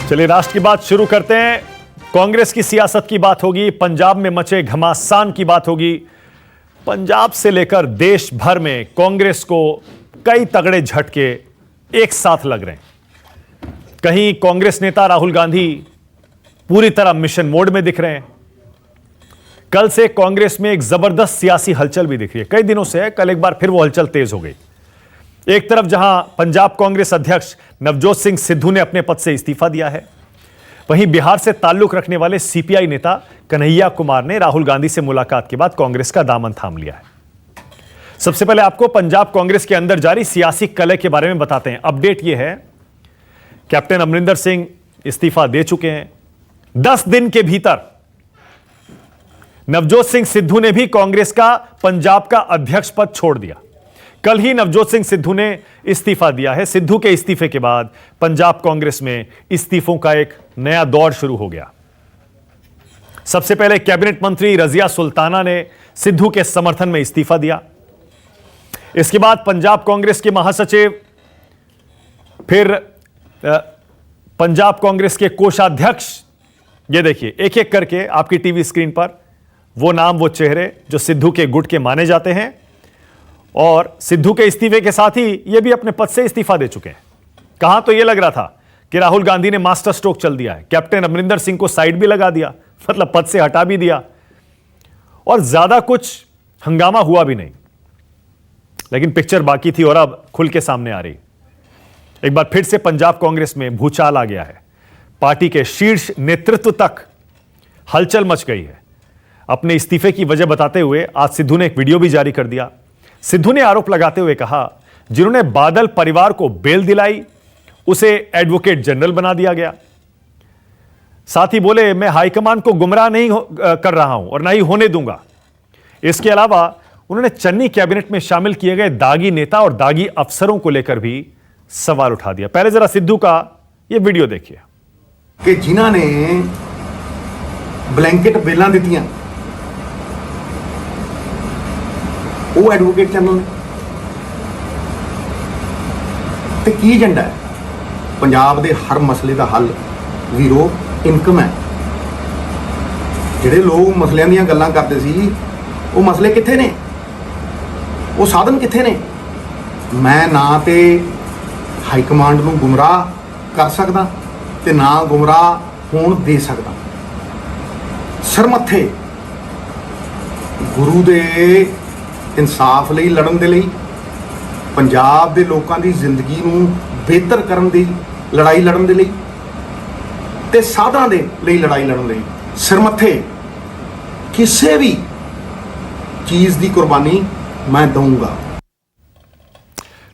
चलिए राष्ट्र की बात शुरू करते हैं। कांग्रेस की सियासत की बात होगी, पंजाब में मचे घमासान की बात होगी। पंजाब से लेकर देश भर में कांग्रेस को कई तगड़े झटके एक साथ लग रहे हैं। कहीं कांग्रेस नेता राहुल गांधी पूरी तरह मिशन मोड में दिख रहे हैं। कल से कांग्रेस में एक जबरदस्त सियासी हलचल भी दिख रही है, कई दिनों से है, कल एक बार फिर वो हलचल तेज हो गई। एक तरफ जहां पंजाब कांग्रेस अध्यक्ष नवजोत सिंह सिद्धू ने अपने पद से इस्तीफा दिया है, वहीं बिहार से ताल्लुक रखने वाले सीपीआई नेता कन्हैया कुमार ने राहुल गांधी से मुलाकात के बाद कांग्रेस का दामन थाम लिया है। सबसे पहले आपको पंजाब कांग्रेस के अंदर जारी सियासी कलह के बारे में बताते हैं। अपडेट यह है, कैप्टन अमरिंदर सिंह इस्तीफा दे चुके हैं। 10 दिन के भीतर नवजोत सिंह सिद्धू ने भी कांग्रेस का पंजाब का अध्यक्ष पद छोड़ दिया। कल ही नवजोत सिंह सिद्धू ने इस्तीफा दिया है। सिद्धू के इस्तीफे के बाद पंजाब कांग्रेस में इस्तीफों का एक नया दौर शुरू हो गया। सबसे पहले कैबिनेट मंत्री रजिया सुल्ताना ने सिद्धू के समर्थन में इस्तीफा दिया। इसके बाद पंजाब कांग्रेस के महासचिव, फिर पंजाब कांग्रेस के कोषाध्यक्ष, ये देखिए एक एक करके आपकी टीवी स्क्रीन पर वो नाम, वो चेहरे जो सिद्धू के गुट के माने जाते हैं, और सिद्धू के इस्तीफे के साथ ही ये भी अपने पद से इस्तीफा दे चुके हैं। कहां तो ये लग रहा था कि राहुल गांधी ने मास्टर स्ट्रोक चल दिया है, कैप्टन अमरिंदर सिंह को साइड भी लगा दिया, मतलब पद से हटा भी दिया, और ज्यादा कुछ हंगामा हुआ भी नहीं। लेकिन पिक्चर बाकी थी और अब खुल के सामने आ रही। एक बार फिर से पंजाब कांग्रेस में भूचाल आ गया है। पार्टी के शीर्ष नेतृत्व तक हलचल मच गई है। अपने इस्तीफे की वजह बताते हुए आज सिद्धू ने एक वीडियो भी जारी कर दिया। सिद्धू ने आरोप लगाते हुए कहा, जिन्होंने बादल परिवार को बेल दिलाई उसे एडवोकेट जनरल बना दिया गया। साथ ही बोले, मैं हाईकमान को गुमराह नहीं कर रहा हूं और ना ही होने दूंगा। इसके अलावा उन्होंने चन्नी कैबिनेट में शामिल किए गए दागी नेता और दागी अफसरों को लेकर भी सवाल उठा दिया। पहले जरा सिद्धू का यह वीडियो देखिए। कि जिन्हां ने ब्लैंकेट बेलां दित्तियां ਉਹ ਐਡਵੋਕੇਟ ਚੈਨਲ ਨੇ ਤੇ ਕੀ ਏਜੰਡਾ ਹੈ? ਪੰਜਾਬ ਦੇ ਹਰ ਮਸਲੇ ਦਾ ਹੱਲ ਵੀਰੋ ਇਨਕਮ ਹੈ। ਜਿਹੜੇ ਲੋਕ ਮਸਲਿਆਂ ਦੀਆਂ ਗੱਲਾਂ ਕਰਦੇ ਸੀ, ਉਹ ਮਸਲੇ ਕਿੱਥੇ ਨੇ? ਉਹ ਸਾਧਨ ਕਿੱਥੇ ਨੇ? ਮੈਂ ਨਾ ਤੇ ਹਾਈ ਕਮਾਂਡ ਨੂੰ ਗੁੰਮਰਾਹ ਕਰ ਸਕਦਾ ਤੇ ਨਾ ਗੁੰਮਰਾਹ ਹੋਣ ਦੇ ਸਕਦਾ। ਸਰਮੱਥੇ ਗੁਰੂ ਦੇ इंसाफ ਲਈ ਲੜਨ ਦੇ ਲਈ, ਪੰਜਾਬ ਦੇ ਲੋਕਾਂ ਦੀ ਜ਼ਿੰਦਗੀ ਨੂੰ ਬਿਹਤਰ ਕਰਨ ਦੀ ਲੜਾਈ ਲੜਨ ਦੇ ਲਈ ਤੇ ਸਾਧਾਂ ਦੇ ਲਈ ਲੜਾਈ ਲੜਨ ਲਈ ਸਿਰਮੱਥੇ ਕਿਸੇ ਵੀ ਚੀਜ਼ ਦੀ ਕੁਰਬਾਨੀ मैं दूंगा।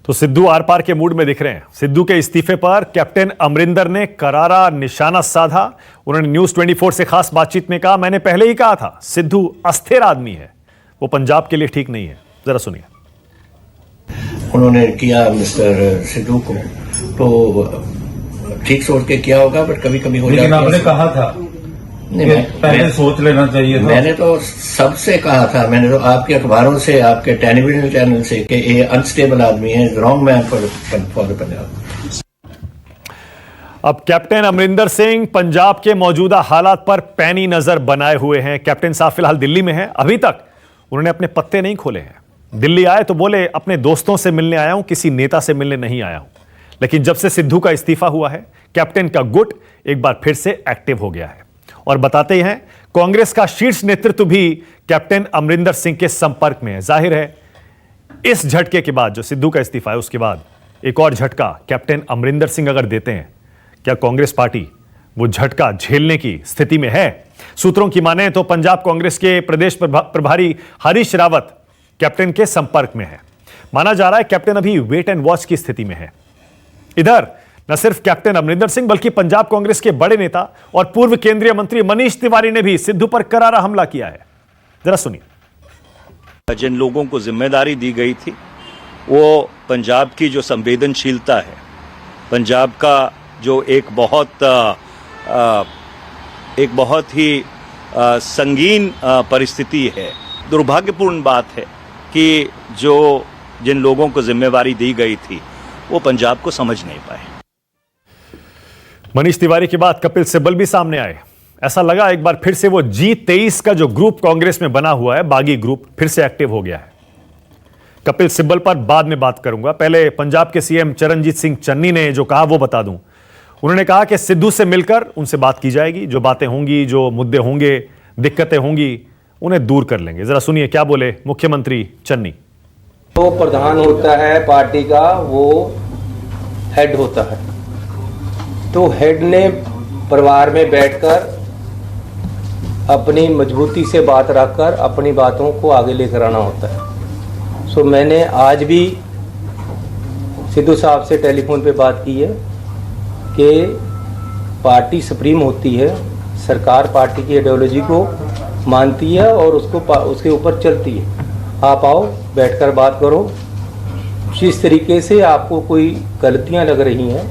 तो सिद्धू आर पार के मूड में दिख रहे हैं। सिद्धू के इस्तीफे पर कैप्टन अमरिंदर ने करारा निशाना साधा। उन्होंने न्यूज 24 से खास बातचीत में कहा, मैंने पहले ही कहा था सिद्धू अस्थिर आदमी है, वो पंजाब के लिए ठीक नहीं है। जरा सुनिए। उन्होंने किया मिस्टर सिद्धू को, तो ठीक सोच के किया होगा, बट कभी कभी हो जाता है। लेकिन आपने कहा था नहीं, पहले सोच लेना चाहिए था। मैंने तो सबसे कहा था, मैंने तो आपके अखबारों से, आपके टेलीविजन चैनल से, कि ये अनस्टेबल आदमी है, wrong man for the Punjab. अब कैप्टन अमरिंदर सिंह पंजाब के मौजूदा हालात पर पैनी नजर बनाए हुए हैं। कैप्टन साहब फिलहाल दिल्ली में हैं। अभी तक उन्होंने अपने पत्ते नहीं खोले हैं। दिल्ली आए तो बोले, अपने दोस्तों से मिलने आया हूं, किसी नेता से मिलने नहीं आया हूं। लेकिन जब से सिद्धू का इस्तीफा हुआ है, कैप्टन का गुट एक बार फिर से एक्टिव हो गया है। और बताते हैं, कांग्रेस का शीर्ष नेतृत्व भी कैप्टन अमरिंदर सिंह के संपर्क में है। जाहिर है इस झटके के बाद, जो सिद्धू का इस्तीफा है, उसके बाद एक और झटका कैप्टन अमरिंदर सिंह अगर देते हैं, क्या कांग्रेस पार्टी वो झटका झेलने की स्थिति में है? सूत्रों की माने तो पंजाब कांग्रेस के प्रदेश प्रभारी हरीश रावत कैप्टन के संपर्क में है। माना जा रहा है कैप्टन अभी वेट एंड वॉच की स्थिति में है। इधर न सिर्फ कैप्टन अमरिंदर सिंह बल्कि पंजाब कांग्रेस के बड़े नेता और पूर्व केंद्रीय मंत्री मनीष तिवारी ने भी सिद्धू पर करारा हमला किया है। जरा सुनिए। जिन लोगों को जिम्मेदारी दी गई थी, वो पंजाब की जो संवेदनशीलता है, पंजाब का जो एक बहुत ही संगीन परिस्थिति है, दुर्भाग्यपूर्ण बात है कि जिन लोगों को जिम्मेवारी दी गई थी वो पंजाब को समझ नहीं पाए। मनीष तिवारी के बाद कपिल सिब्बल भी सामने आए। ऐसा लगा एक बार फिर से वो G23 का जो ग्रुप कांग्रेस में बना हुआ है, बागी ग्रुप, फिर से एक्टिव हो गया है। कपिल सिब्बल पर बाद में बात करूंगा, पहले पंजाब के सीएम चरणजीत सिंह चन्नी ने जो कहा वो बता दूं। उन्होंने कहा कि सिद्धू से मिलकर उनसे बात की जाएगी, जो बातें होंगी, जो मुद्दे होंगे, दिक्कतें होंगी, उन्हें दूर कर लेंगे। जरा सुनिए क्या बोले मुख्यमंत्री चन्नी। तो प्रधान होता है पार्टी का, वो हेड होता है, तो हेड ने परिवार में बैठकर अपनी मजबूती से बात रखकर अपनी बातों को आगे लेकर आना होता है। सो मैंने आज भी सिद्धू साहब से टेलीफोन पे बात की है कि पार्टी सुप्रीम होती है, सरकार पार्टी की आइडियोलॉजी को मानती है और उसके ऊपर चलती है। आप आओ, बैठकर बात करो, जिस तरीके से आपको कोई गलतियां लग रही हैं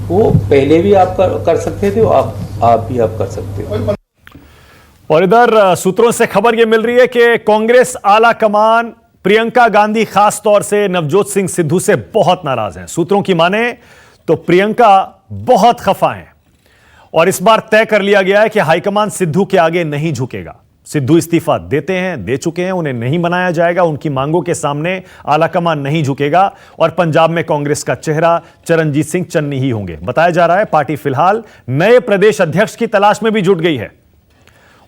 वो पहले भी आप कर सकते थे, आप भी कर सकते हो। और इधर सूत्रों से खबर यह मिल रही है कि कांग्रेस आला कमान प्रियंका गांधी खास तौर से नवजोत सिंह सिद्धू से बहुत नाराज हैं। सूत्रों की माने तो प्रियंका बहुत खफा हैं और इस बार तय कर लिया गया है कि हाईकमान सिद्धू के आगे नहीं झुकेगा। सिद्धू इस्तीफा देते हैं, दे चुके हैं, उन्हें नहीं बनाया जाएगा, उनकी मांगों के सामने आलाकमान नहीं झुकेगा और पंजाब में कांग्रेस का चेहरा चरणजीत सिंह चन्नी ही होंगे। बताया जा रहा है पार्टी फिलहाल नए प्रदेश अध्यक्ष की तलाश में भी जुट गई है।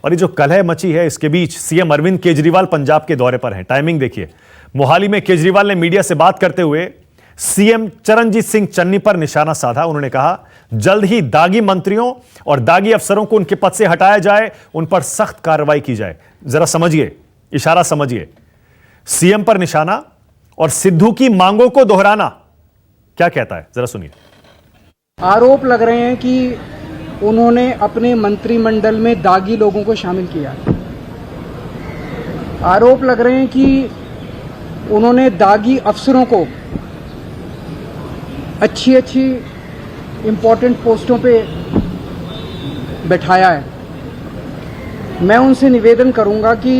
और ये जो कलह मची है, इसके बीच सीएम अरविंद केजरीवाल पंजाब के दौरे पर हैं। टाइमिंग देखिए, मोहाली में केजरीवाल ने मीडिया से बात करते हुए सीएम चरणजीत सिंह चन्नी पर निशाना साधा। उन्होंने कहा जल्द ही दागी मंत्रियों और दागी अफसरों को उनके पद से हटाया जाए, उन पर सख्त कार्रवाई की जाए। जरा समझिए, इशारा समझिए, सीएम पर निशाना और सिद्धू की मांगों को दोहराना। क्या कहता है, जरा सुनिए। आरोप लग रहे हैं कि उन्होंने अपने मंत्रिमंडल में दागी लोगों को शामिल किया। आरोप लग रहे हैं कि उन्होंने दागी अफसरों को अच्छी इम्पोर्टेंट पोस्टों पे बैठाया है। मैं उनसे निवेदन करूंगा कि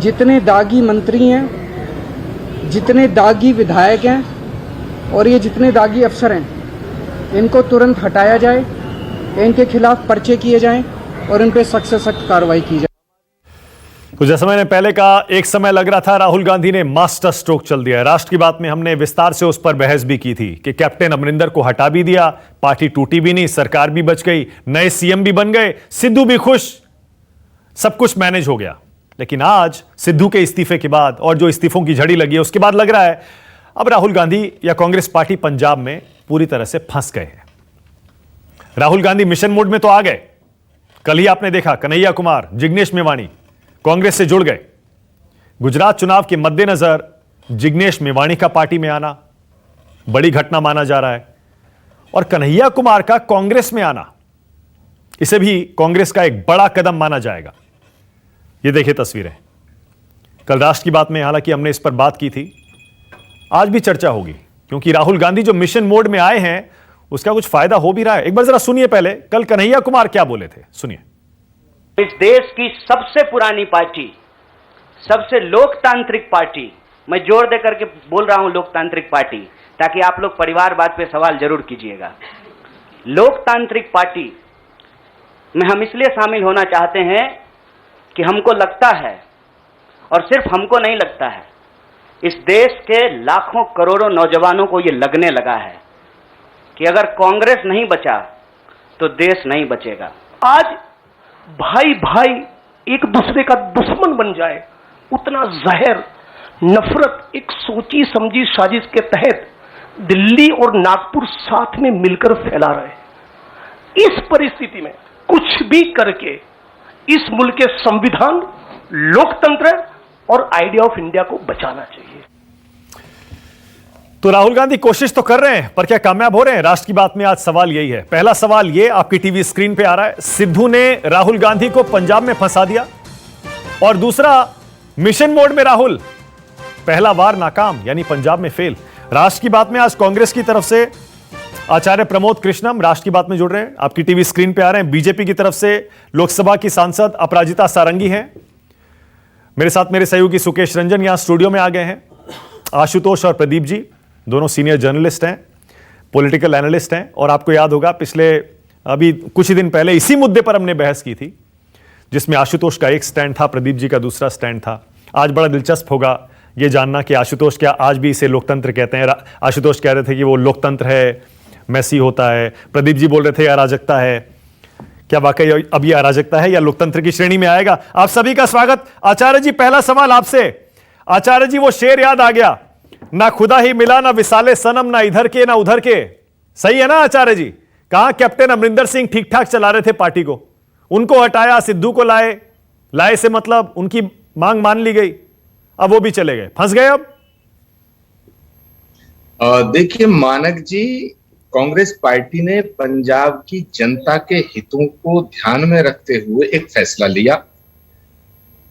जितने दागी मंत्री हैं, जितने दागी विधायक हैं और ये जितने दागी अफसर हैं, इनको तुरंत हटाया जाए, इनके खिलाफ पर्चे किए जाएं और इन पे सख्त से सख्त कार्रवाई की जाए। तो जैसा मैंने पहले कहा, एक समय लग रहा था राहुल गांधी ने मास्टर स्ट्रोक चल दिया। राष्ट्र की बात में हमने विस्तार से उस पर बहस भी की थी कि कैप्टन अमरिंदर को हटा भी दिया, पार्टी टूटी भी नहीं, सरकार भी बच गई, नए सीएम भी बन गए, सिद्धू भी खुश, सब कुछ मैनेज हो गया। लेकिन आज सिद्धू के इस्तीफे के बाद और जो इस्तीफों की झड़ी लगी है उसके बाद लग रहा है अब राहुल गांधी या कांग्रेस पार्टी पंजाब में पूरी तरह से फंस गए हैं। राहुल गांधी मिशन मोड में तो आ गए। कल ही आपने देखा कन्हैया कुमार, जिग्नेश मेवाणी कांग्रेस से जुड़ गए। गुजरात चुनाव के मद्देनजर जिग्नेश मेवाणी का पार्टी में आना बड़ी घटना माना जा रहा है और कन्हैया कुमार का कांग्रेस में आना, इसे भी कांग्रेस का एक बड़ा कदम माना जाएगा। यह देखिए तस्वीरें। कल राष्ट्र की बात में हालांकि हमने इस पर बात की थी, आज भी चर्चा होगी क्योंकि राहुल गांधी जो मिशन मोड में आए हैं उसका कुछ फायदा हो भी रहा है। एक बार जरा सुनिए पहले कल कन्हैया कुमार क्या बोले थे, सुनिए। इस देश की सबसे पुरानी पार्टी, सबसे लोकतांत्रिक पार्टी, मैं जोर दे करके बोल रहा हूं लोकतांत्रिक पार्टी, ताकि आप लोग परिवारवाद पे सवाल जरूर कीजिएगा। लोकतांत्रिक पार्टी में हम इसलिए शामिल होना चाहते हैं कि हमको लगता है, और सिर्फ हमको नहीं लगता है, इस देश के लाखों करोड़ों नौजवानों को यह लगने लगा है कि अगर कांग्रेस नहीं बचा तो देश नहीं बचेगा। आज भाई भाई एक दूसरे का दुश्मन बन जाए, उतना जहर, नफरत एक सोची समझी साजिश के तहत दिल्ली और नागपुर साथ में मिलकर फैला रहे। इस परिस्थिति में कुछ भी करके इस मुल्क के संविधान, लोकतंत्र और आइडिया ऑफ इंडिया को बचाना चाहिए। तो राहुल गांधी कोशिश तो कर रहे हैं, पर क्या कामयाब हो रहे हैं? राष्ट्र की बात में आज सवाल यही है। पहला सवाल ये आपकी टीवी स्क्रीन पे आ रहा है, सिद्धू ने राहुल गांधी को पंजाब में फंसा दिया, और दूसरा मिशन मोड में राहुल, पहला वार नाकाम यानी पंजाब में फेल। राष्ट्र की बात में आज कांग्रेस की तरफ से आचार्य प्रमोद कृष्णम राष्ट्र की बात में जुड़ रहे हैं, आपकी टीवी स्क्रीन पे आ रहे हैं। बीजेपी की तरफ से लोकसभा की सांसद अपराजिता सारंगी हैं। मेरे साथ मेरे सहयोगी सुकेश रंजन यहां स्टूडियो में आ गए हैं। आशुतोष और प्रदीप जी दोनों सीनियर जर्नलिस्ट हैं। पॉलिटिकल एनालिस्ट हैं और आपको याद होगा पिछले अभी कुछ ही दिन पहले इसी मुद्दे पर हमने बहस की थी, जिसमें आशुतोष का एक स्टैंड था, प्रदीप जी का दूसरा स्टैंड था। आज बड़ा दिलचस्प होगा ये जानना कि आशुतोष क्या आज भी इसे लोकतंत्र कहते हैं। आशुतोष कह रहे थे कि वो लोकतंत्र है, मैसी होता है। प्रदीप जी बोल रहे थे अराजकता है। क्या वाकई अब ये अराजकता है या लोकतंत्र की श्रेणी में आएगा? आप सभी का स्वागत। आचार्य जी, पहला सवाल आपसे। आचार्य जी, वो शेर याद आ गया, ना खुदा ही मिला ना विसाले सनम, ना इधर के ना उधर के। सही है ना आचार्य जी? कहां कैप्टन अमरिंदर सिंह ठीक ठाक चला रहे थे पार्टी को, उनको हटाया, सिद्धू को लाए से मतलब उनकी मांग मान ली गई, अब वो भी चले गए, फंस गए। अब देखिए मानक जी, कांग्रेस पार्टी ने पंजाब की जनता के हितों को ध्यान में रखते हुए एक फैसला लिया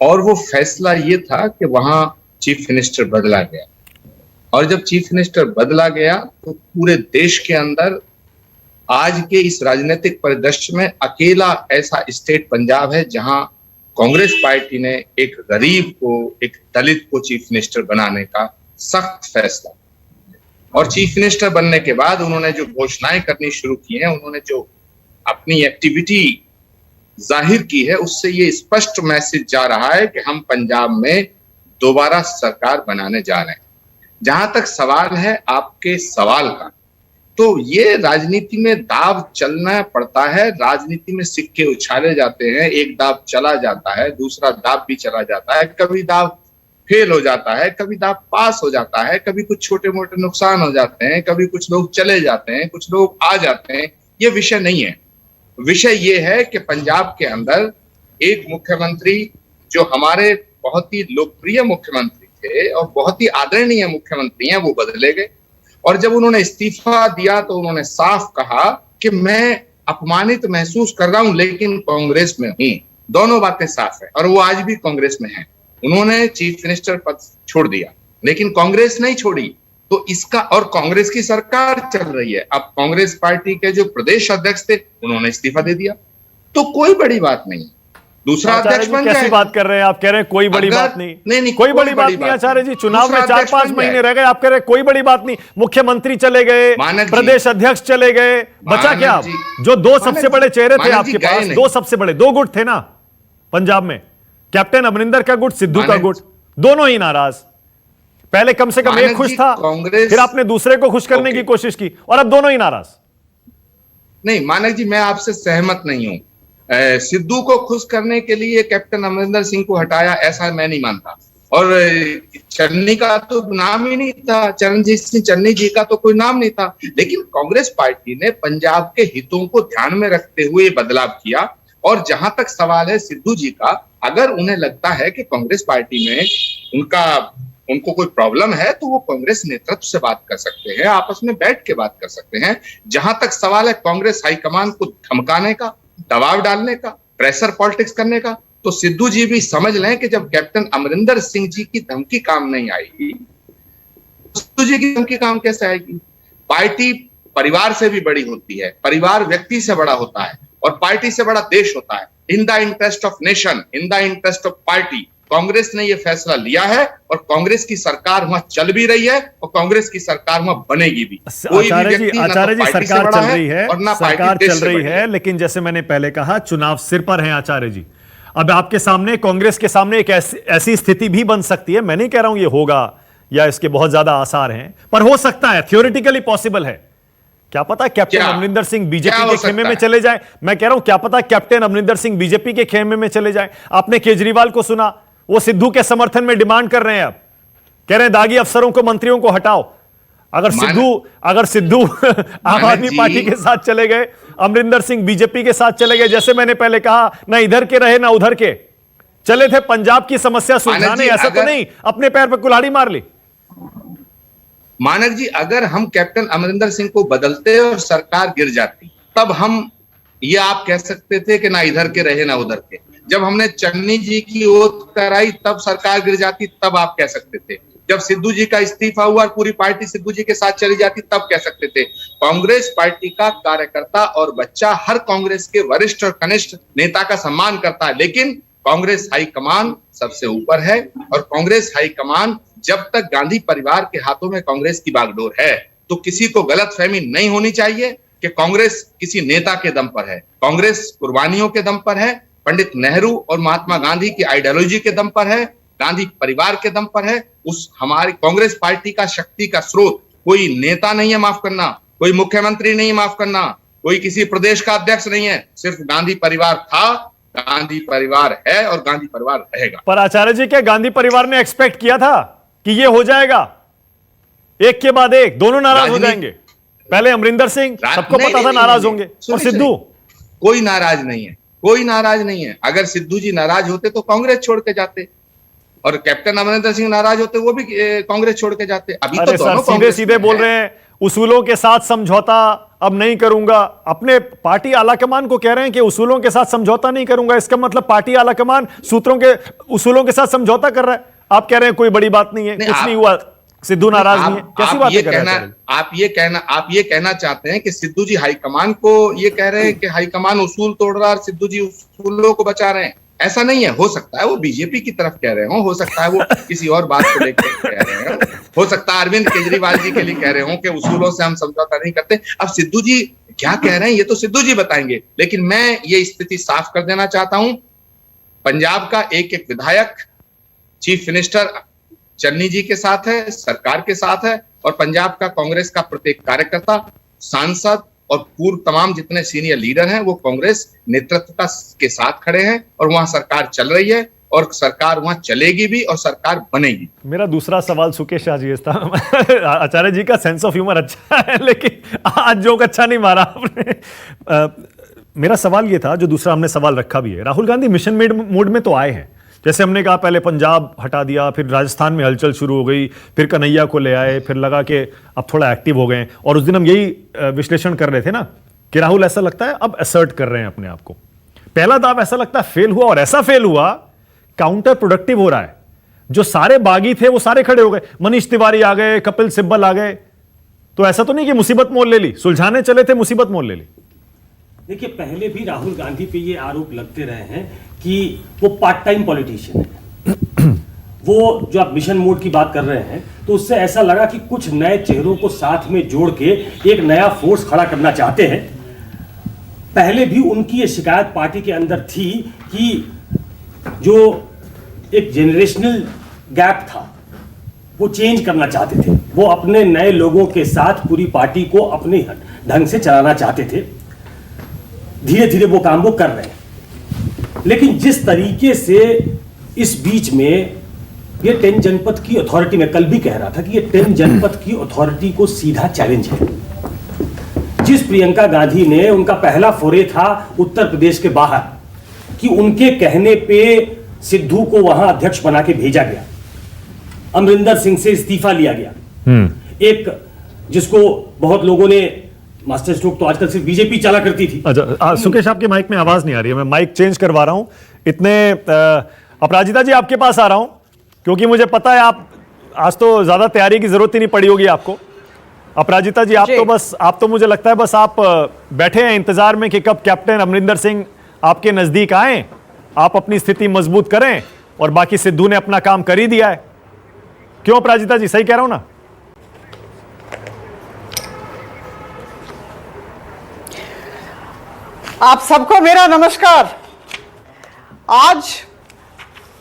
और वो फैसला ये था कि वहां चीफ मिनिस्टर बदला गया। और जब चीफ मिनिस्टर बदला गया तो पूरे देश के अंदर आज के इस राजनीतिक परिदृश्य में अकेला ऐसा स्टेट पंजाब है जहां कांग्रेस पार्टी ने एक गरीब को, एक दलित को चीफ मिनिस्टर बनाने का सख्त फैसला। और चीफ मिनिस्टर बनने के बाद उन्होंने जो घोषणाएं करनी शुरू की हैं, उन्होंने जो अपनी एक्टिविटी जाहिर की है, उससे ये स्पष्ट मैसेज जा रहा है कि हम पंजाब में दोबारा सरकार बनाने जा रहे हैं। जहां तक सवाल है आपके सवाल का, तो ये राजनीति में दाव चलना पड़ता है। राजनीति में सिक्के उछाले जाते हैं, एक दाव चला जाता है, दूसरा दाव भी चला जाता है, कभी दाव फेल हो जाता है, कभी दाव पास हो जाता है, कभी कुछ छोटे मोटे नुकसान हो जाते हैं, कभी कुछ लोग चले जाते हैं, कुछ लोग आ जाते हैं। ये विषय नहीं है। विषय ये है कि पंजाब के अंदर एक मुख्यमंत्री जो हमारे बहुत ही लोकप्रिय मुख्यमंत्री थे और बहुत ही आदरणीय मुख्यमंत्री हैं, वो बदले गए। और जब उन्होंने इस्तीफा दिया तो उन्होंने साफ कहा कि मैं अपमानित महसूस कर रहा हूं लेकिन कांग्रेस में हूं। दोनों बातें साफ है और वो आज भी कांग्रेस में हैं। उन्होंने चीफ मिनिस्टर पद छोड़ दिया लेकिन कांग्रेस नहीं छोड़ी, तो इसका, और कांग्रेस की सरकार चल रही है। अब कांग्रेस पार्टी के जो प्रदेश अध्यक्ष थे उन्होंने इस्तीफा दे दिया, तो कोई बड़ी बात नहीं। दूसरा अध्यक्ष बन कैसी बात कर रहे हैं आप? कह रहे हैं कोई बड़ी बात नहीं। नहीं, कोई बड़ी बात नहीं आचार्य जी। चुनाव में 4-5 महीने रह गए, आप कह रहे हैं कोई बड़ी बात नहीं। मुख्यमंत्री चले गए, प्रदेश अध्यक्ष चले गए, बचा क्या? जो दो सबसे बड़े चेहरे थे आपके पास, दो सबसे बड़े, दो गुट थे ना पंजाब में, कैप्टन अमरिंदर का गुट, सिद्धू का गुट, दोनों ही नाराज। पहले कम से कम एक खुश था, फिर आपने दूसरे को खुश करने की कोशिश की और अब दोनों ही नाराज। नहीं मानक जी, मैं आपसे सहमत नहीं हूं। सिद्धू को खुश करने के लिए कैप्टन अमरिंदर सिंह को हटाया, ऐसा मैं नहीं मानता। और चन्नी का तो नाम ही नहीं था, चरणजीत सिंह चन्नी जी का तो कोई नाम नहीं था। लेकिन कांग्रेस पार्टी ने पंजाब के हितों को ध्यान में रखते हुए बदलाव किया। और जहां तक सवाल है सिद्धू जी का, अगर उन्हें लगता है कि कांग्रेस पार्टी में उनको कोई प्रॉब्लम है तो वो कांग्रेस नेतृत्व से बात कर सकते हैं, आपस में बैठ के बात कर सकते हैं। जहां तक सवाल है कांग्रेस हाईकमान को धमकाने का, दबाव डालने का, प्रेशर पॉलिटिक्स करने का, तो सिद्धू जी भी समझ लें कि जब कैप्टन अमरिंदर सिंह जी की धमकी काम नहीं आएगी, सिद्धू जी की धमकी काम कैसे आएगी? पार्टी परिवार से भी बड़ी होती है, परिवार व्यक्ति से बड़ा होता है और पार्टी से बड़ा देश होता है। In the interest of nation, in the interest of party, Congress ने यह फैसला लिया है और कांग्रेस की सरकार वहां चल भी रही है और कांग्रेस की सरकार वहां बनेगी भी। आचार्य जी, सरकार चल रही है और ना सरकार चल रही है, लेकिन जैसे मैंने पहले कहा, चुनाव सिर पर है आचार्य जी। अब आपके सामने, कांग्रेस के सामने एक ऐसी स्थिति भी बन सकती है, मैं नहीं कह रहा हूं ये होगा या इसके बहुत ज्यादा आसार हैं, पर हो सकता है, थियोरेटिकली पॉसिबल है। क्या पता कैप्टन अमरिंदर सिंह बीजेपी के खेमे में चले जाए। मैं कह रहा हूं क्या पता कैप्टन अमरिंदर सिंह बीजेपी के खेमे में चले जाए। आपने केजरीवाल को सुना, वो सिद्धू के समर्थन में डिमांड कर रहे हैं, अब कह रहे हैं दागी अफसरों को, मंत्रियों को हटाओ। अगर सिद्धू आम आदमी पार्टी के साथ चले गए, अमरिंदर सिंह बीजेपी के साथ चले गए, जैसे मैंने पहले कहा, ना इधर के रहे ना उधर के, चले थे पंजाब की समस्या सुलझाने, ऐसा तो नहीं अपने पैर पर कुल्हाड़ी मार ली। मानक जी, अगर हम कैप्टन अमरिंदर सिंह को बदलते और सरकार गिर जाती, तब हम ये आप कह सकते थे कि ना इधर के रहे ना उधर के। जब हमने चन्नी जी की ओथ कराई तब सरकार गिर जाती, तब आप कह सकते थे। जब सिद्धू जी का इस्तीफा हुआ और पूरी पार्टी सिद्धू जी के साथ चली जाती, तब कह सकते थे। कांग्रेस पार्टी का कार्यकर्ता और बच्चा हर कांग्रेस के वरिष्ठ और कनिष्ठ नेता का सम्मान करता है, लेकिन कांग्रेस हाईकमान सबसे ऊपर है और कांग्रेस हाईकमान, जब तक गांधी परिवार के हाथों में कांग्रेस की बागडोर है, तो किसी को गलतफहमी नहीं होनी चाहिए कि कांग्रेस किसी नेता के दम पर है। कांग्रेस कुर्बानियों के दम पर है, पंडित नेहरू और महात्मा गांधी की आइडियोलॉजी के दम पर है, गांधी परिवार के दम पर है। उस हमारी कांग्रेस पार्टी का शक्ति का स्रोत कोई नेता नहीं है, माफ करना, कोई मुख्यमंत्री नहीं है, माफ करना, कोई किसी प्रदेश का अध्यक्ष नहीं है, सिर्फ गांधी परिवार था, गांधी परिवार है और गांधी परिवार रहेगा। पर आचार्य जी, क्या गांधी परिवार ने एक्सपेक्ट किया था कि ये हो जाएगा? एक के बाद एक दोनों नाराज हो जाएंगे। पहले अमरिंदर सिंह, सबको पता था नाराज होंगे, और सिद्धू। कोई नाराज नहीं है, कोई नाराज नहीं है। अगर सिद्धू जी नाराज होते तो कांग्रेस छोड़ के जाते, और कैप्टन अमरिंदर सिंह नाराज होते वो भी कांग्रेस छोड़ के जाते। अभी तो दोनों सीधे सीधे बोल रहे हैं उसूलों के साथ समझौता अब नहीं करूंगा। अपने पार्टी आलाकमान को कह रहे हैं कि उसूलों के साथ समझौता नहीं करूंगा। इसका मतलब पार्टी आलाकमान सूत्रों के उसूलों के साथ समझौता कर रहा है। आप कह रहे हैं कोई बड़ी बात नहीं है, कुछ नहीं हुआ, सिद्धू नाराज नहीं है। कैसी बात कर रहे हैं? आप ये कहना चाहते हैं कि सिद्धू जी हाईकमान को ये कह रहे हैं कि हाईकमान उसूल तोड़ रहा है और सिद्धू जी उसूलों को बचा रहे हैं? ऐसा नहीं है। हो सकता है वो बीजेपी की तरफ कह रहे हो सकता है वो किसी और बात को लेकर कह रहे हो, हो सकता है अरविंद केजरीवाल जी के लिए कह रहे हो कि उसूलों से हम समझौता नहीं करते। अब सिद्धू जी क्या कह रहे हैं ये तो सिद्धू जी बताएंगे, लेकिन मैं ये स्थिति साफ कर देना चाहता हूं। पंजाब का एक एक विधायक चीफ मिनिस्टर चन्नी जी के साथ है, सरकार के साथ है, और पंजाब का कांग्रेस का प्रत्येक कार्यकर्ता, सांसद और पूर्व तमाम जितने सीनियर लीडर हैं वो कांग्रेस नेतृत्व के साथ खड़े हैं, और वहां सरकार चल रही है और सरकार वहां चलेगी भी और सरकार बनेगी। मेरा दूसरा सवाल सुकेश आज ये था आचार्य जी का सेंस ऑफ ह्यूमर अच्छा है, लेकिन आज जोक अच्छा नहीं मारा आपने। मेरा सवाल ये था, जो दूसरा हमने सवाल रखा भी है, राहुल गांधी मिशन मोड में तो आए हैं। जैसे हमने कहा, पहले पंजाब हटा दिया, फिर राजस्थान में हलचल शुरू हो गई, फिर कन्हैया को ले आए, फिर लगा कि अब थोड़ा एक्टिव हो गए। और उस दिन हम यही विश्लेषण कर रहे थे ना कि राहुल ऐसा लगता है अब असर्ट कर रहे हैं अपने आप को। पहला दाव ऐसा लगता है फेल हुआ, और ऐसा फेल हुआ काउंटर प्रोडक्टिव हो रहा है। जो सारे बागी थे वो सारे खड़े हो गए, मनीष तिवारी आ गए, कपिल सिब्बल आ गए। तो ऐसा तो नहीं कि मुसीबत मोल ले ली, सुलझाने चले थे मुसीबत मोल ले ली। देखिए, पहले भी राहुल गांधी पे ये आरोप लगते रहे हैं कि वो पार्ट टाइम पॉलिटिशियन है। वो जो आप मिशन मोड की बात कर रहे हैं, तो उससे ऐसा लगा कि कुछ नए चेहरों को साथ में जोड़ के एक नया फोर्स खड़ा करना चाहते हैं। पहले भी उनकी ये शिकायत पार्टी के अंदर थी कि जो एक जेनरेशनल गैप था वो चेंज करना चाहते थे। वो अपने नए लोगों के साथ पूरी पार्टी को अपने ढंग से चलाना चाहते थे। धीरे धीरे वो काम वो कर रहे हैं। लेकिन जिस तरीके से इस बीच में ये 10 जनपद की अथॉरिटी, मैं कल भी कह रहा था कि ये 10 जनपद की अथॉरिटी को सीधा चैलेंज है। जिस प्रियंका गांधी ने, उनका पहला फोरे था उत्तर प्रदेश के बाहर, कि उनके कहने पे सिद्धू को वहां अध्यक्ष बना के भेजा गया, अमरिंदर सिंह से इस्तीफा लिया गया। एक जिसको बहुत लोगों ने, मास्टर स्ट्रोक तो आजकल सिर्फ बीजेपी चला करती थी। अच्छा, सुकेश आपके माइक में आवाज नहीं आ रही है, मैं माइक चेंज करवा रहा हूं। इतने अपराजिता जी आपके पास आ रहा हूं, क्योंकि मुझे पता है आप आज तो ज्यादा तैयारी की जरूरत ही नहीं पड़ी होगी आपको। अपराजिता जी, आप तो मुझे लगता है बस आप बैठे हैं इंतजार में कि कब कैप्टन अमरिंदर सिंह आपके नजदीक आए, आप अपनी स्थिति मजबूत करें, और बाकी सिद्धू ने अपना काम कर ही दिया है। क्यों अपराजिता जी, सही कह रहा हूं ना? आप सबको मेरा नमस्कार। आज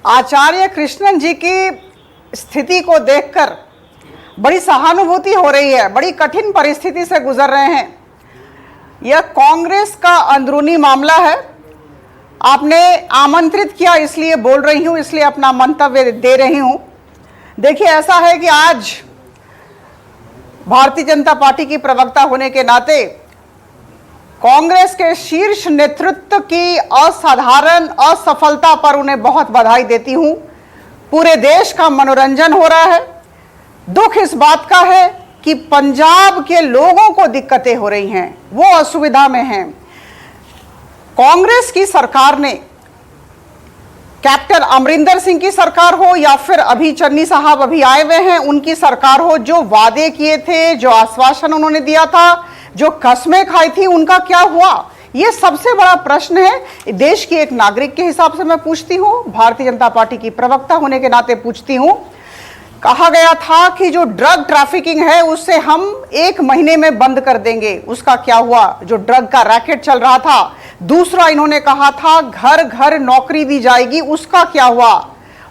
आचार्य कृष्णन जी की स्थिति को देखकर बड़ी सहानुभूति हो रही है। बड़ी कठिन परिस्थिति से गुजर रहे हैं। यह कांग्रेस का अंदरूनी मामला है। आपने आमंत्रित किया इसलिए बोल रही हूं, इसलिए अपना मंतव्य दे रही हूं। देखिए, ऐसा है कि आज भारतीय जनता पार्टी की प्रवक्ता होने के नाते कांग्रेस के शीर्ष नेतृत्व की असाधारण असफलता पर उन्हें बहुत बधाई देती हूं। पूरे देश का मनोरंजन हो रहा है। दुख इस बात का है कि पंजाब के लोगों को दिक्कतें हो रही हैं, वो असुविधा में हैं। कांग्रेस की सरकार ने, कैप्टन अमरिंदर सिंह की सरकार हो या फिर अभी चन्नी साहब अभी आए हुए हैं उनकी सरकार हो, जो वादे किए थे, जो आश्वासन उन्होंने दिया था, जो कस्में खाई थी, उनका क्या हुआ? ये सबसे बड़ा प्रश्न है। देश की एक नागरिक के हिसाब से मैं पूछती हूँ, भारतीय जनता पार्टी की प्रवक्ता होने के नाते पूछती हूँ। कहा गया था कि जो ड्रग ट्रैफिकिंग है उसे हम 1 महीने में बंद कर देंगे। उसका क्या हुआ? जो ड्रग का रैकेट चल रहा था। दूसरा, इन्होंने कहा था घर घर नौकरी दी जाएगी, उसका क्या हुआ?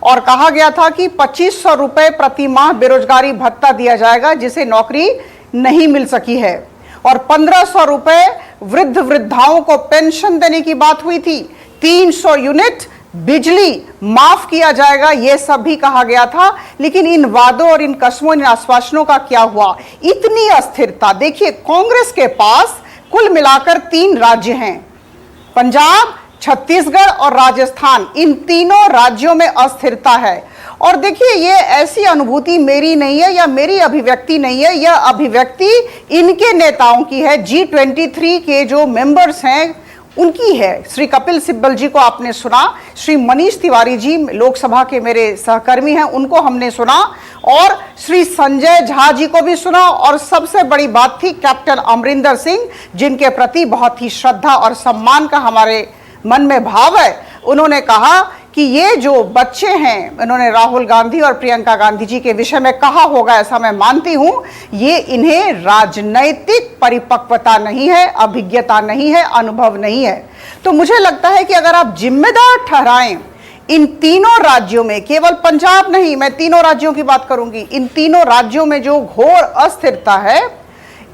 और कहा गया था कि 2500 रुपए प्रति माह बेरोजगारी भत्ता दिया जाएगा जिसे नौकरी नहीं मिल सकी है। और 1500 रुपए वृद्ध वृद्धाओं को पेंशन देने की बात हुई थी। 300 यूनिट बिजली माफ किया जाएगा, यह सब भी कहा गया था। लेकिन इन वादों और इन कस्मों, इन आश्वासनों का क्या हुआ? इतनी अस्थिरता। देखिए, कांग्रेस के पास कुल मिलाकर 3 राज्य हैं, पंजाब, छत्तीसगढ़ और राजस्थान। इन तीनों राज्यों में अस्थिरता है। और देखिए, ये ऐसी अनुभूति मेरी नहीं है या मेरी अभिव्यक्ति नहीं है, यह अभिव्यक्ति इनके नेताओं की है। G23 के जो मेंबर्स हैं उनकी है। श्री कपिल सिब्बल जी को आपने सुना, श्री मनीष तिवारी जी लोकसभा के मेरे सहकर्मी हैं, उनको हमने सुना, और श्री संजय झा जी को भी सुना। और सबसे बड़ी बात थी कैप्टन अमरिंदर सिंह, जिनके प्रति बहुत ही श्रद्धा और सम्मान का हमारे मन में भाव है। उन्होंने कहा कि ये जो बच्चे हैं, उन्होंने राहुल गांधी और प्रियंका गांधी जी के विषय में कहा होगा, ऐसा मैं मानती हूं, ये इन्हें राजनैतिक परिपक्वता नहीं है, अभिज्ञता नहीं है, अनुभव नहीं है। तो मुझे लगता है कि अगर आप जिम्मेदार ठहराएं इन तीनों राज्यों में, केवल पंजाब नहीं, मैं तीनों राज्यों की बात करूंगी, इन तीनों राज्यों में जो घोर अस्थिरता है,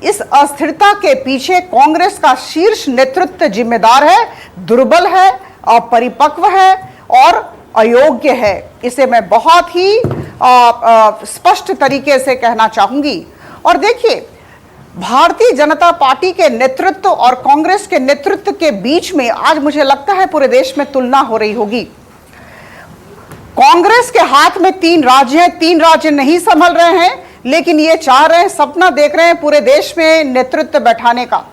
इस अस्थिरता के पीछे कांग्रेस का शीर्ष नेतृत्व जिम्मेदार है, दुर्बल है, अपरिपक्व है और अयोग्य है। इसे मैं बहुत ही स्पष्ट तरीके से कहना चाहूंगी। और देखिए, भारतीय जनता पार्टी के नेतृत्व और कांग्रेस के नेतृत्व के बीच में आज मुझे लगता है पूरे देश में तुलना हो रही होगी। कांग्रेस के हाथ में 3 राज्य हैं, 3 राज्य नहीं संभल रहे हैं, लेकिन ये चाह रहे हैं, सपना देख रहे हैं पूरे देश में नेतृत्व बैठाने का।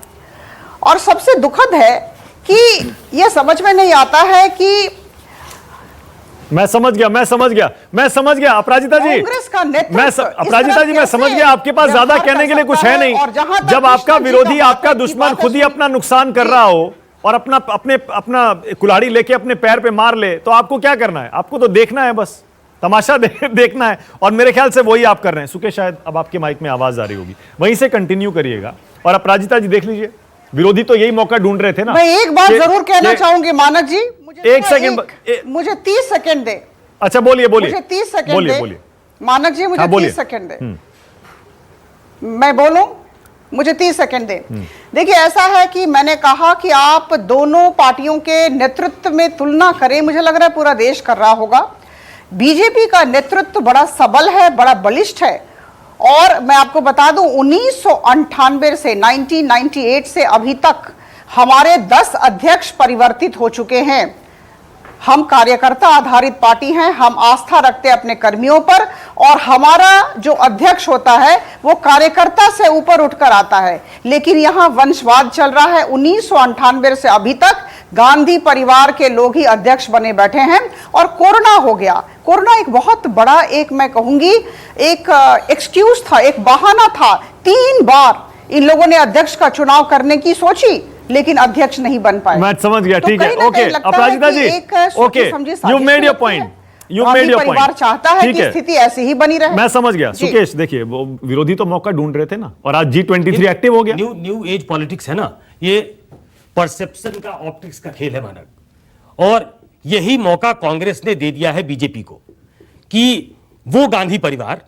और सबसे दुखद है कि यह समझ में नहीं आता है कि मैं समझ गया अपराजिता जी, कांग्रेस का नेतृत्व, अपराजिता जी मैं समझ गया, आपके पास ज्यादा कहने के लिए कुछ है नहीं। जब आपका विरोधी, आपका दुश्मन खुद ही अपना नुकसान कर रहा हो और अपना कुल्हाड़ी लेके अपने पैर पे मार ले, तो आपको क्या करना है? आपको तो देखना है, बस तमाशा देखना है। और मेरे ख्याल से वही आप कर रहे हैं। सुकेश, शायद अब आपके माइक में आवाज आ रही होगी, वहीं से कंटिन्यू करिएगा। और अपराजिता जी देख लीजिए, विरोधी तो यही मौका ढूंढ रहे थे ना। मैं एक बात जरूर कहना चाहूंगी मानक जी, एक सेकंड, मुझे 30 सेकंड दे। अच्छा बोलिए, मुझे 30 सेकंड दे मानक जी, मुझे 30 सेकंड दे, मैं बोलूं, मुझे 30 सेकंड दे। देखिए, ऐसा है कि मैंने कहा कि आप दोनों पार्टियों के नेतृत्व में तुलना करें, मुझे लग रहा है पूरा देश कर रहा होगा। बीजेपी का नेतृत्व बड़ा सबल है, बड़ा बलिष्ठ है। और मैं आपको बता दूं, 1998 से 1998 से अभी तक हमारे 10 अध्यक्ष परिवर्तित हो चुके हैं। हम कार्यकर्ता आधारित पार्टी हैं, हम आस्था रखते हैं अपने कर्मियों पर, और हमारा जो अध्यक्ष होता है वो कार्यकर्ता से ऊपर उठकर आता है। लेकिन यहां वंशवाद चल रहा है। 1998 से अभी तक गांधी परिवार के लोग ही अध्यक्ष बने बैठे हैं। और कोरोना हो गया। कोरोना एक बहुत बड़ा, एक मैं कहूंगी, एक एक्सक्यूज था, एक बहाना था। 3 बार इन लोगों ने अध्यक्ष का चुनाव करने की सोची, लेकिन अध्यक्ष नहीं बन पाए। मैं समझ गया, ठीक है, okay Aparajita ji, okay, you made your point, परिवार चाहता है कि स्थिति ऐसी ही बनी रहे। मैं समझ गया। सुकेश, देखिए, वो विरोधी तो मौका ढूंढ रहे थे ना, और आज G23 एक्टिव हो गया। न्यू एज पॉलिटिक्स है ना, ये परसेप्शन का, ऑप्टिक्स का खेल है मानक। और यही मौका कांग्रेस ने दे दिया है बीजेपी को कि वो गांधी परिवार,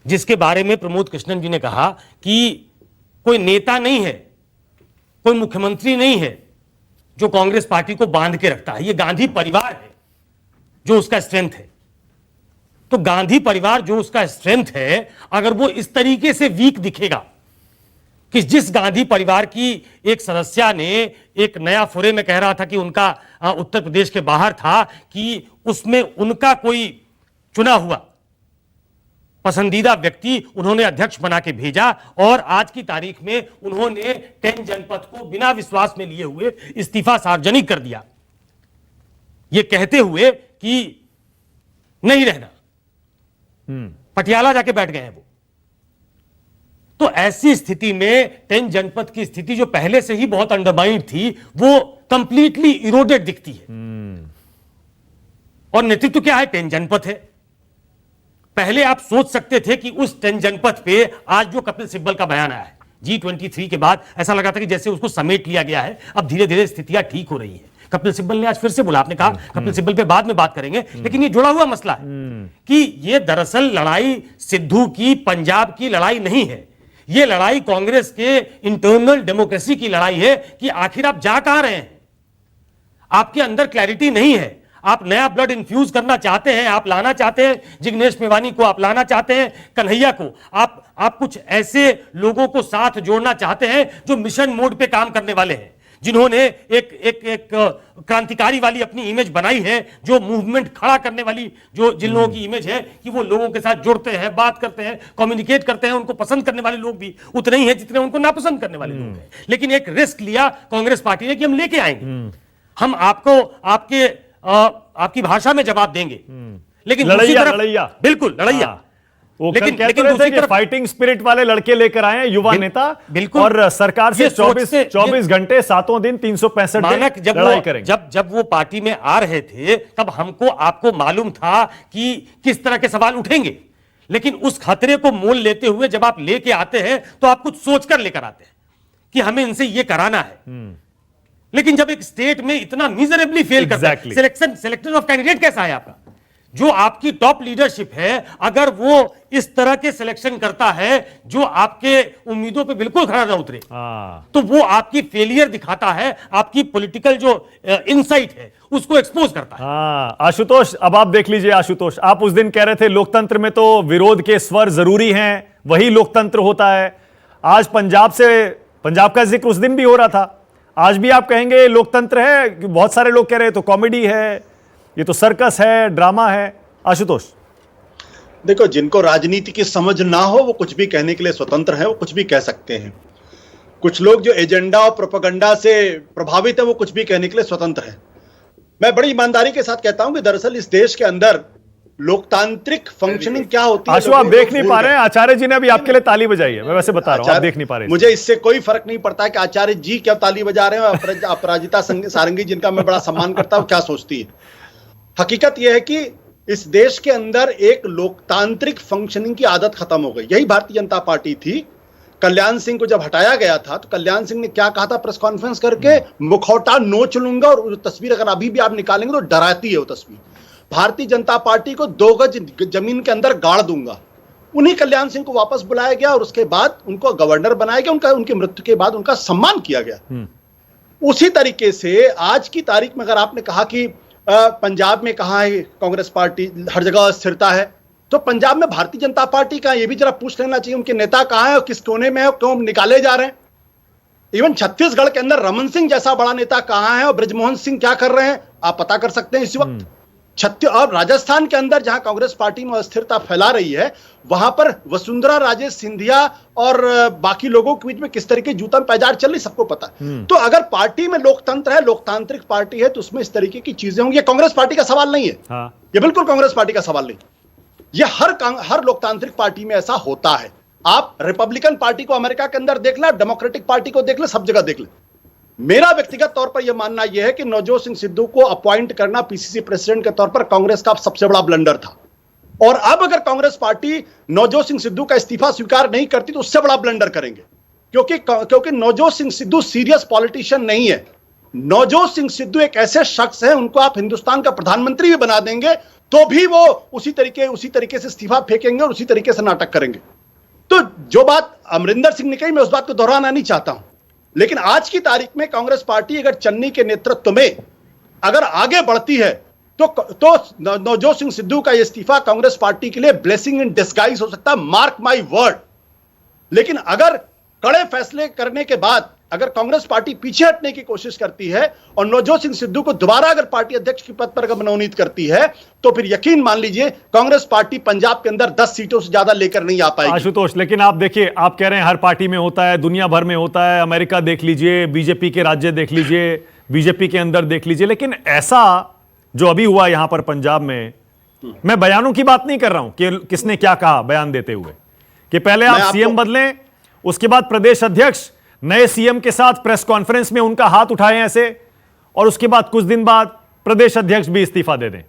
जिसके बारे में प्रमोद कृष्णन जी ने कहा कि कोई नेता नहीं है, कोई मुख्यमंत्री नहीं है जो कांग्रेस पार्टी को बांध के रखता है, ये गांधी परिवार है जो उसका स्ट्रेंथ है। तो गांधी परिवार जो उसका स्ट्रेंथ है, अगर वो इस तरीके से वीक दिखेगा कि जिस गांधी परिवार की एक सदस्या ने एक नया फुरे में कह रहा था कि उनका उत्तर प्रदेश के बाहर था, कि उसमें उनका कोई चुना हुआ पसंदीदा व्यक्ति उन्होंने अध्यक्ष बना के भेजा, और आज की तारीख में उन्होंने 10 जनपद को बिना विश्वास में लिए हुए इस्तीफा सार्वजनिक कर दिया, यह कहते हुए कि नहीं रहना, पटियाला जाके बैठ गए हैं वो। तो ऐसी स्थिति में 10 जनपद की स्थिति जो पहले से ही बहुत अंडरमाइंड थी, वो कंप्लीटली इरोडेड दिखती है। और नेतृत्व क्या है? 10 जनपद है। पहले आप सोच सकते थे कि उस जनपद पे आज जो कपिल सिब्बल का बयान आया है G23 के बाद, ऐसा लगा था कि जैसे उसको समेट लिया गया है, अब धीरे धीरे स्थितियां ठीक हो रही है। कपिल सिब्बल ने आज फिर से बोला, आपने कहा कपिल सिब्बल पे बाद में बात करेंगे, लेकिन ये जुड़ा हुआ मसला है कि ये दरअसल लड़ाई सिद्धू की पंजाब की लड़ाई नहीं है, ये लड़ाई कांग्रेस के इंटरनल डेमोक्रेसी की लड़ाई है कि आखिर आप जा कहां रहे हैं। आपके अंदर क्लैरिटी नहीं है, आप नया ब्लड इन्फ्यूज करना चाहते हैं, आप लाना चाहते हैं जिग्नेश मेवानी को, आप लाना चाहते हैं कन्हैया को, आप कुछ ऐसे लोगों को साथ जोड़ना चाहते हैं जो मिशन मोड पे काम करने वाले हैं, जिन्होंने एक क्रांतिकारी वाली अपनी इमेज बनाई है, जो मूवमेंट खड़ा करने वाली जो जिन लोगों की इमेज है कि वो लोगों के साथ जुड़ते हैं, बात करते हैं, कम्युनिकेट करते हैं। उनको पसंद करने वाले लोग भी उतने ही हैं जितने उनको नापसंद करने वाले लोग हैं। लेकिन एक रिस्क लिया कांग्रेस पार्टी ने कि हम लेके आएंगे, हम आपको आपकी भाषा में जवाब देंगे, लेकिन लड़ैया बिल्कुल लड़ैया। लेकिन दूसरी तरफ फाइटिंग स्पिरिट वाले लड़के लेकर आए हैं, युवा नेता, बिल्कुल, और सरकार से 24 घंटे 7 दिन 365 मानक लड़ाई करेंगे। जब वो पार्टी में आ रहे थे तब आपको मालूम था कि किस तरह के सवाल उठेंगे, लेकिन उस खतरे को मोल लेते हुए जब आप लेके आते हैं तो आप कुछ सोचकर लेकर आते हैं कि हमें इनसे ये कराना है। लेकिन जब एक स्टेट में इतना मिजरेबली फेल करता है, सिलेक्शन ऑफ कैंडिडेट कैसा है आपका? जो आपकी टॉप लीडरशिप है, अगर वो इस तरह के सिलेक्शन करता है जो आपके उम्मीदों पे बिल्कुल खरा ना उतरे, तो वो आपकी फेलियर दिखाता है, आपकी पॉलिटिकल जो इनसाइट है उसको एक्सपोज करता है। आशुतोष, अब आप देख लीजिए। आशुतोष, आप उस दिन कह रहे थे लोकतंत्र में तो विरोध के स्वर जरूरी हैं, वही लोकतंत्र होता है। आज पंजाब का जिक्र उस दिन भी हो रहा था, आज भी आप कहेंगे लोकतंत्र है? बहुत सारे लोग कह रहे हैं तो कॉमेडी है, ये तो सर्कस है, ड्रामा है। आशुतोष, देखो, जिनको राजनीति की समझ ना हो वो कुछ भी कहने के लिए स्वतंत्र है, वो कुछ भी कह सकते हैं। कुछ लोग जो एजेंडा और प्रोपेगेंडा से प्रभावित है वो कुछ भी कहने के लिए स्वतंत्र है। मैं बड़ी ईमानदारी के साथ कहता हूं कि दरअसल इस देश के अंदर लोकतांत्रिक फंक्शनिंग क्या होती है। आशु, आप देख नहीं पा रहे हैं, आचार्य जी ने अभी आपके लिए ताली बजाई है। मैं वैसे बता रहा हूं, आप देख नहीं पा रहे। मुझे इससे कोई फर्क नहीं पड़ता है कि आचार्य जी क्या ताली बजा रहे हैं, अपराजिता सारंगी जिनका मैं बड़ा सम्मान करता हूं क्या सोचती है। हकीकत यह है कि इस देश के अंदर एक लोकतांत्रिक फंक्शनिंग की आदत खत्म हो गई। यही भारतीय जनता पार्टी थी। कल्याण सिंह को जब हटाया गया था तो कल्याण सिंह ने क्या कहा था प्रेस कॉन्फ्रेंस करके, मुखौटा नोच लूंगा, और तस्वीर अगर अभी भी आप निकालेंगे तो डराती है वो तस्वीर। भारतीय जनता पार्टी को 2 गज जमीन के अंदर गाड़ दूंगा। उन्हीं कल्याण सिंह को वापस बुलाया गया और उसके बाद उनको गवर्नर बनाया गया। उनकी मृत्यु के बाद उनका सम्मान किया गया। उसी तरीके से आज की तारीख में अगर आपने कहा कि पंजाब में कहां है कांग्रेस पार्टी, हर जगह स्थिरता है, तो पंजाब में भारतीय जनता पार्टी कहां है ये भी जरा पूछ लेना चाहिए। उनके नेता कहां है और किस कोने में है, क्यों निकाले जा रहे हैं। इवन छत्तीसगढ़ के अंदर रमन सिंह जैसा बड़ा नेता कहां है और ब्रजमोहन सिंह क्या कर रहे हैं आप पता कर सकते हैं इस वक्त। और राजस्थान के अंदर जहां कांग्रेस पार्टी में अस्थिरता फैला रही है, वहां पर वसुंधरा राजे सिंधिया और बाकी लोगों के बीच में किस तरीके जूता पैजार चल रही सबको पता है। तो अगर पार्टी में लोकतंत्र है, लोकतांत्रिक पार्टी है, तो उसमें इस तरीके की चीजें होंगी। ये कांग्रेस पार्टी का सवाल नहीं है। ये बिल्कुल कांग्रेस पार्टी का सवाल नहीं। ये हर लोकतांत्रिक पार्टी में ऐसा होता है। आप रिपब्लिकन पार्टी को अमेरिका के अंदर देख ले, डेमोक्रेटिक पार्टी को देख ले, सब जगह देख ले। मेरा व्यक्तिगत तौर पर यह मानना यह है कि नवजोत सिंह सिद्धू को अपॉइंट करना पीसीसी प्रेसिडेंट के तौर पर कांग्रेस का सबसे बड़ा ब्लंडर था। और अब अगर कांग्रेस पार्टी नवजोत सिंह सिद्धू का इस्तीफा स्वीकार नहीं करती तो उससे बड़ा ब्लंडर करेंगे, क्योंकि नवजोत सिंह सिद्धू सीरियस पॉलिटिशियन नहीं है। नवजोत सिंह सिद्धू एक ऐसे शख्स है, उनको आप हिंदुस्तान का प्रधानमंत्री भी बना देंगे तो भी वो उसी तरीके से इस्तीफा फेंकेंगे और उसी तरीके से नाटक करेंगे। तो जो बात अमरिंदर सिंह ने कही, मैं उस बात को दोहराना नहीं चाहता हूं, लेकिन आज की तारीख में कांग्रेस पार्टी अगर चन्नी के नेतृत्व में अगर आगे बढ़ती है तो नवजोत सिंह सिद्धू का इस्तीफा कांग्रेस पार्टी के लिए ब्लेसिंग इन डिस्गाइज हो सकता है, मार्क माय वर्ड। लेकिन अगर कड़े फैसले करने के बाद अगर कांग्रेस पार्टी पीछे हटने की कोशिश करती है और नवजोत सिंह सिद्धू को दोबारा अगर पार्टी अध्यक्ष के पद पर अगर मनोनीत करती है, तो फिर यकीन मान लीजिए कांग्रेस पार्टी पंजाब के अंदर 10 सीटों से ज्यादा लेकर नहीं आ पाएगी। आशुतोष, लेकिन आप देखिए, आप कह रहे हैं हर पार्टी में होता है, दुनिया भर में होता है, अमेरिका देख लीजिए, बीजेपी के राज्य देख लीजिए, बीजेपी के अंदर देख लीजिए, लेकिन ऐसा जो अभी हुआ यहां पर पंजाब में, मैं बयानों की बात नहीं कर रहा हूं कि किसने क्या कहा बयान देते हुए, कि पहले आप सीएम बदलें, उसके बाद प्रदेश अध्यक्ष नए सीएम के साथ प्रेस कॉन्फ्रेंस में उनका हाथ उठाएं ऐसे, और उसके बाद कुछ दिन बाद प्रदेश अध्यक्ष भी इस्तीफा दे दें।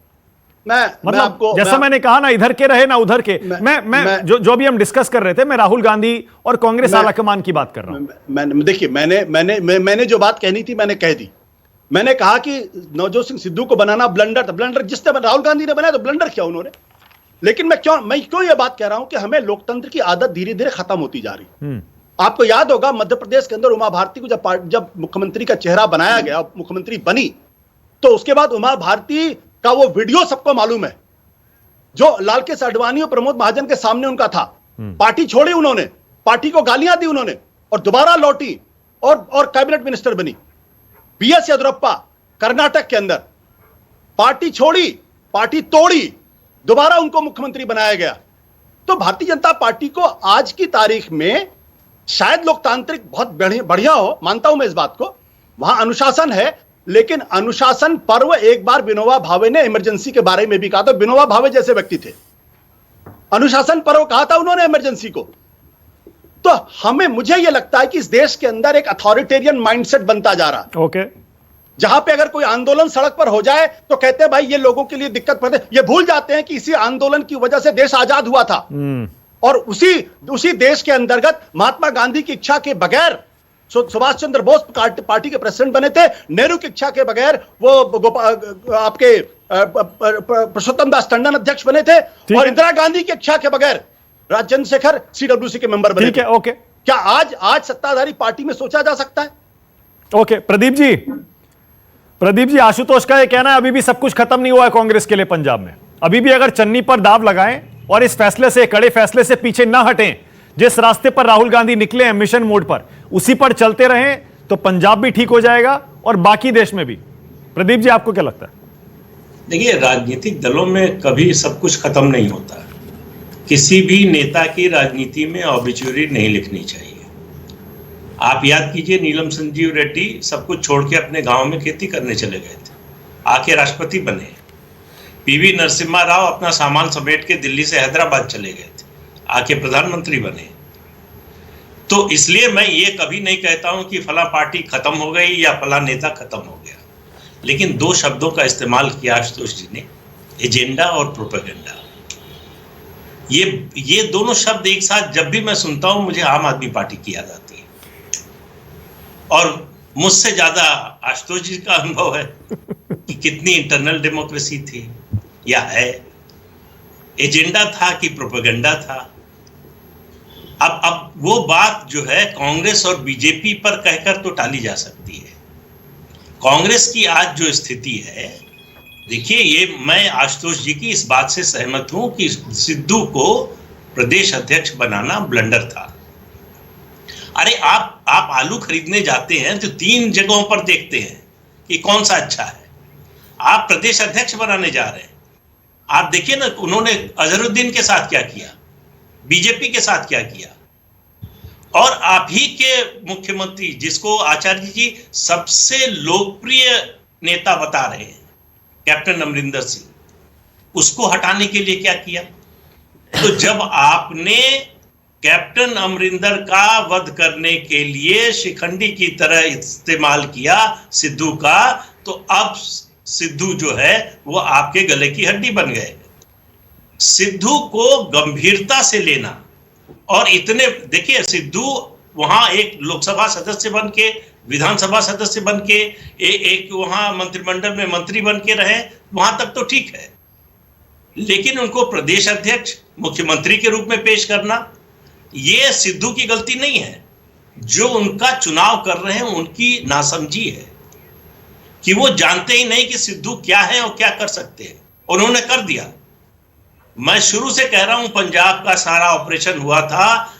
मतलब आपको जैसा मैंने कहा ना, इधर के रहे ना उधर के, मैं जो भी हम डिस्कस कर रहे थे, मैं राहुल गांधी और कांग्रेस आलाकमान की बात कर रहा हूं। देखिए, मैंने जो बात कहनी थी मैंने कह दी। मैंने कहा कि नवजोत सिंह सिद्धू को बनाना ब्लंडर था। ब्लंडर जिसने राहुल गांधी ने बनाया तो ब्लंडर किया उन्होंने। लेकिन मैं क्यों ये बात कह रहा हूं कि हमें लोकतंत्र की आदत धीरे धीरे खत्म होती जा रही। आपको याद होगा मध्य प्रदेश के अंदर उमा भारती को जब मुख्यमंत्री का चेहरा बनाया गया, मुख्यमंत्री बनी, तो उसके बाद उमा भारती का वो वीडियो सबको मालूम है जो लालकृष्ण आडवाणी और प्रमोद महाजन के सामने उनका था। पार्टी छोड़ी उन्होंने, पार्टी को गालियां दी उन्होंने और दोबारा लौटी और कैबिनेट मिनिस्टर बनी। बीएस येदियुरप्पा कर्नाटक के अंदर पार्टी छोड़ी, पार्टी तोड़ी, दोबारा उनको मुख्यमंत्री बनाया गया। तो भारतीय जनता पार्टी को आज की तारीख में शायद लोकतांत्रिक बहुत बढ़िया हो, मानता हूं मैं इस बात को, वहां अनुशासन है, लेकिन अनुशासन पर्व एक बार विनोबा भावे ने इमरजेंसी के बारे में भी कहा था। विनोबा भावे जैसे व्यक्ति थे, अनुशासन पर्व कहा था उन्होंने इमरजेंसी को। तो मुझे यह लगता है कि इस देश के अंदर एक अथॉरिटेरियन माइंडसेट बनता जा रहा है। ओके। जहां पे अगर कोई आंदोलन सड़क पर हो जाए तो कहते हैं भाई ये लोगों के लिए दिक्कत पड़े। ये भूल जाते हैं कि इसी आंदोलन की वजह से देश आजाद हुआ था और उसी देश के अंतर्गत महात्मा गांधी की इच्छा के बगैर सुभाष चंद्र बोस पार्टी के प्रेसिडेंट बने थे। नेहरू की इच्छा के बगैर वो आपके पुरुषोत्तम दास टंडन अध्यक्ष बने थे और इंदिरा गांधी की इच्छा के बगैर चंद्रशेखर सीडब्ल्यूसी के मेंबर बने थे। ओके। क्या आज सत्ताधारी पार्टी में सोचा जा सकता है? ओके। प्रदीप जी, आशुतोष का यह कहना है अभी भी सब कुछ खत्म नहीं हुआ है कांग्रेस के लिए पंजाब में। अभी भी अगर चन्नी पर दाव लगाएं और इस फैसले से, कड़े फैसले से पीछे ना हटें, जिस रास्ते पर राहुल गांधी निकले हैं मिशन मोड पर, उसी पर चलते रहें तो पंजाब भी ठीक हो जाएगा और बाकी देश में भी। प्रदीप जी, आपको क्या लगता है? देखिए, राजनीतिक दलों में कभी सब कुछ खत्म नहीं होता। किसी भी नेता की राजनीति में ऑबिचुरी नहीं लिखनी चाहिए। आप याद कीजिए, नीलम संजीव रेड्डी सब कुछ छोड़ के अपने गांव में खेती करने चले गए थे, आके राष्ट्रपति बने। पीवी नरसिम्हा राव अपना सामान समेट के दिल्ली से हैदराबाद चले गए थे, आके प्रधानमंत्री बने। तो इसलिए मैं ये कभी नहीं कहता हूं कि फला पार्टी खत्म हो गई या फला नेता खत्म हो गया। लेकिन दो शब्दों का इस्तेमाल किया आशुतोष जी ने, एजेंडा और प्रोपेगेंडा। ये दोनों शब्द एक साथ जब भी मैं सुनता हूं मुझे आम आदमी पार्टी की याद आती है। और मुझसे ज्यादा आशुतोष जी का अनुभव है कि कितनी इंटरनल डेमोक्रेसी थी या है, एजेंडा था कि प्रोपेगेंडा था। अब वो बात जो है कांग्रेस और बीजेपी पर कहकर तो टाली जा सकती है। कांग्रेस की आज जो स्थिति है, देखिए, ये मैं आशुतोष जी की इस बात से सहमत हूं कि सिद्धू को प्रदेश अध्यक्ष बनाना ब्लंडर था। अरे आप आलू खरीदने जाते हैं तो 3 जगहों पर देखते हैं कि कौन सा अच्छा है। आप प्रदेश अध्यक्ष बनाने जा रहे हैं, आप देखिए ना, उन्होंने अजहरुद्दीन के साथ क्या किया, बीजेपी के साथ क्या किया। और आप ही के मुख्यमंत्री, जिसको आचार्य जी सबसे लोकप्रिय नेता बता रहे हैं, कैप्टन अमरिंदर सिंह, उसको हटाने के लिए क्या किया। तो जब आपने कैप्टन अमरिंदर का वध करने के लिए शिखंडी की तरह इस्तेमाल किया सिद्धू का, तो अब सिद्धू जो है वो आपके गले की हड्डी बन गए। सिद्धू को गंभीरता से लेना और इतने, देखिए, सिद्धू वहां एक लोकसभा सदस्य बन के, विधानसभा सदस्य बन के, एक वहां मंत्रिमंडल में मंत्री बन के रहे, वहां तक तो ठीक है। लेकिन उनको प्रदेश अध्यक्ष, मुख्यमंत्री के रूप में पेश करना, ये सिद्धू की गलती नहीं है। जो उनका चुनाव कर रहे हैं उनकी नासमझी है कि वो जानते ही नहीं कि सिद्धू क्या है और क्या कर सकते हैं। उन्होंने कर दिया। मैं शुरू से कह रहा हूं, पंजाब का सारा ऑपरेशन हुआ था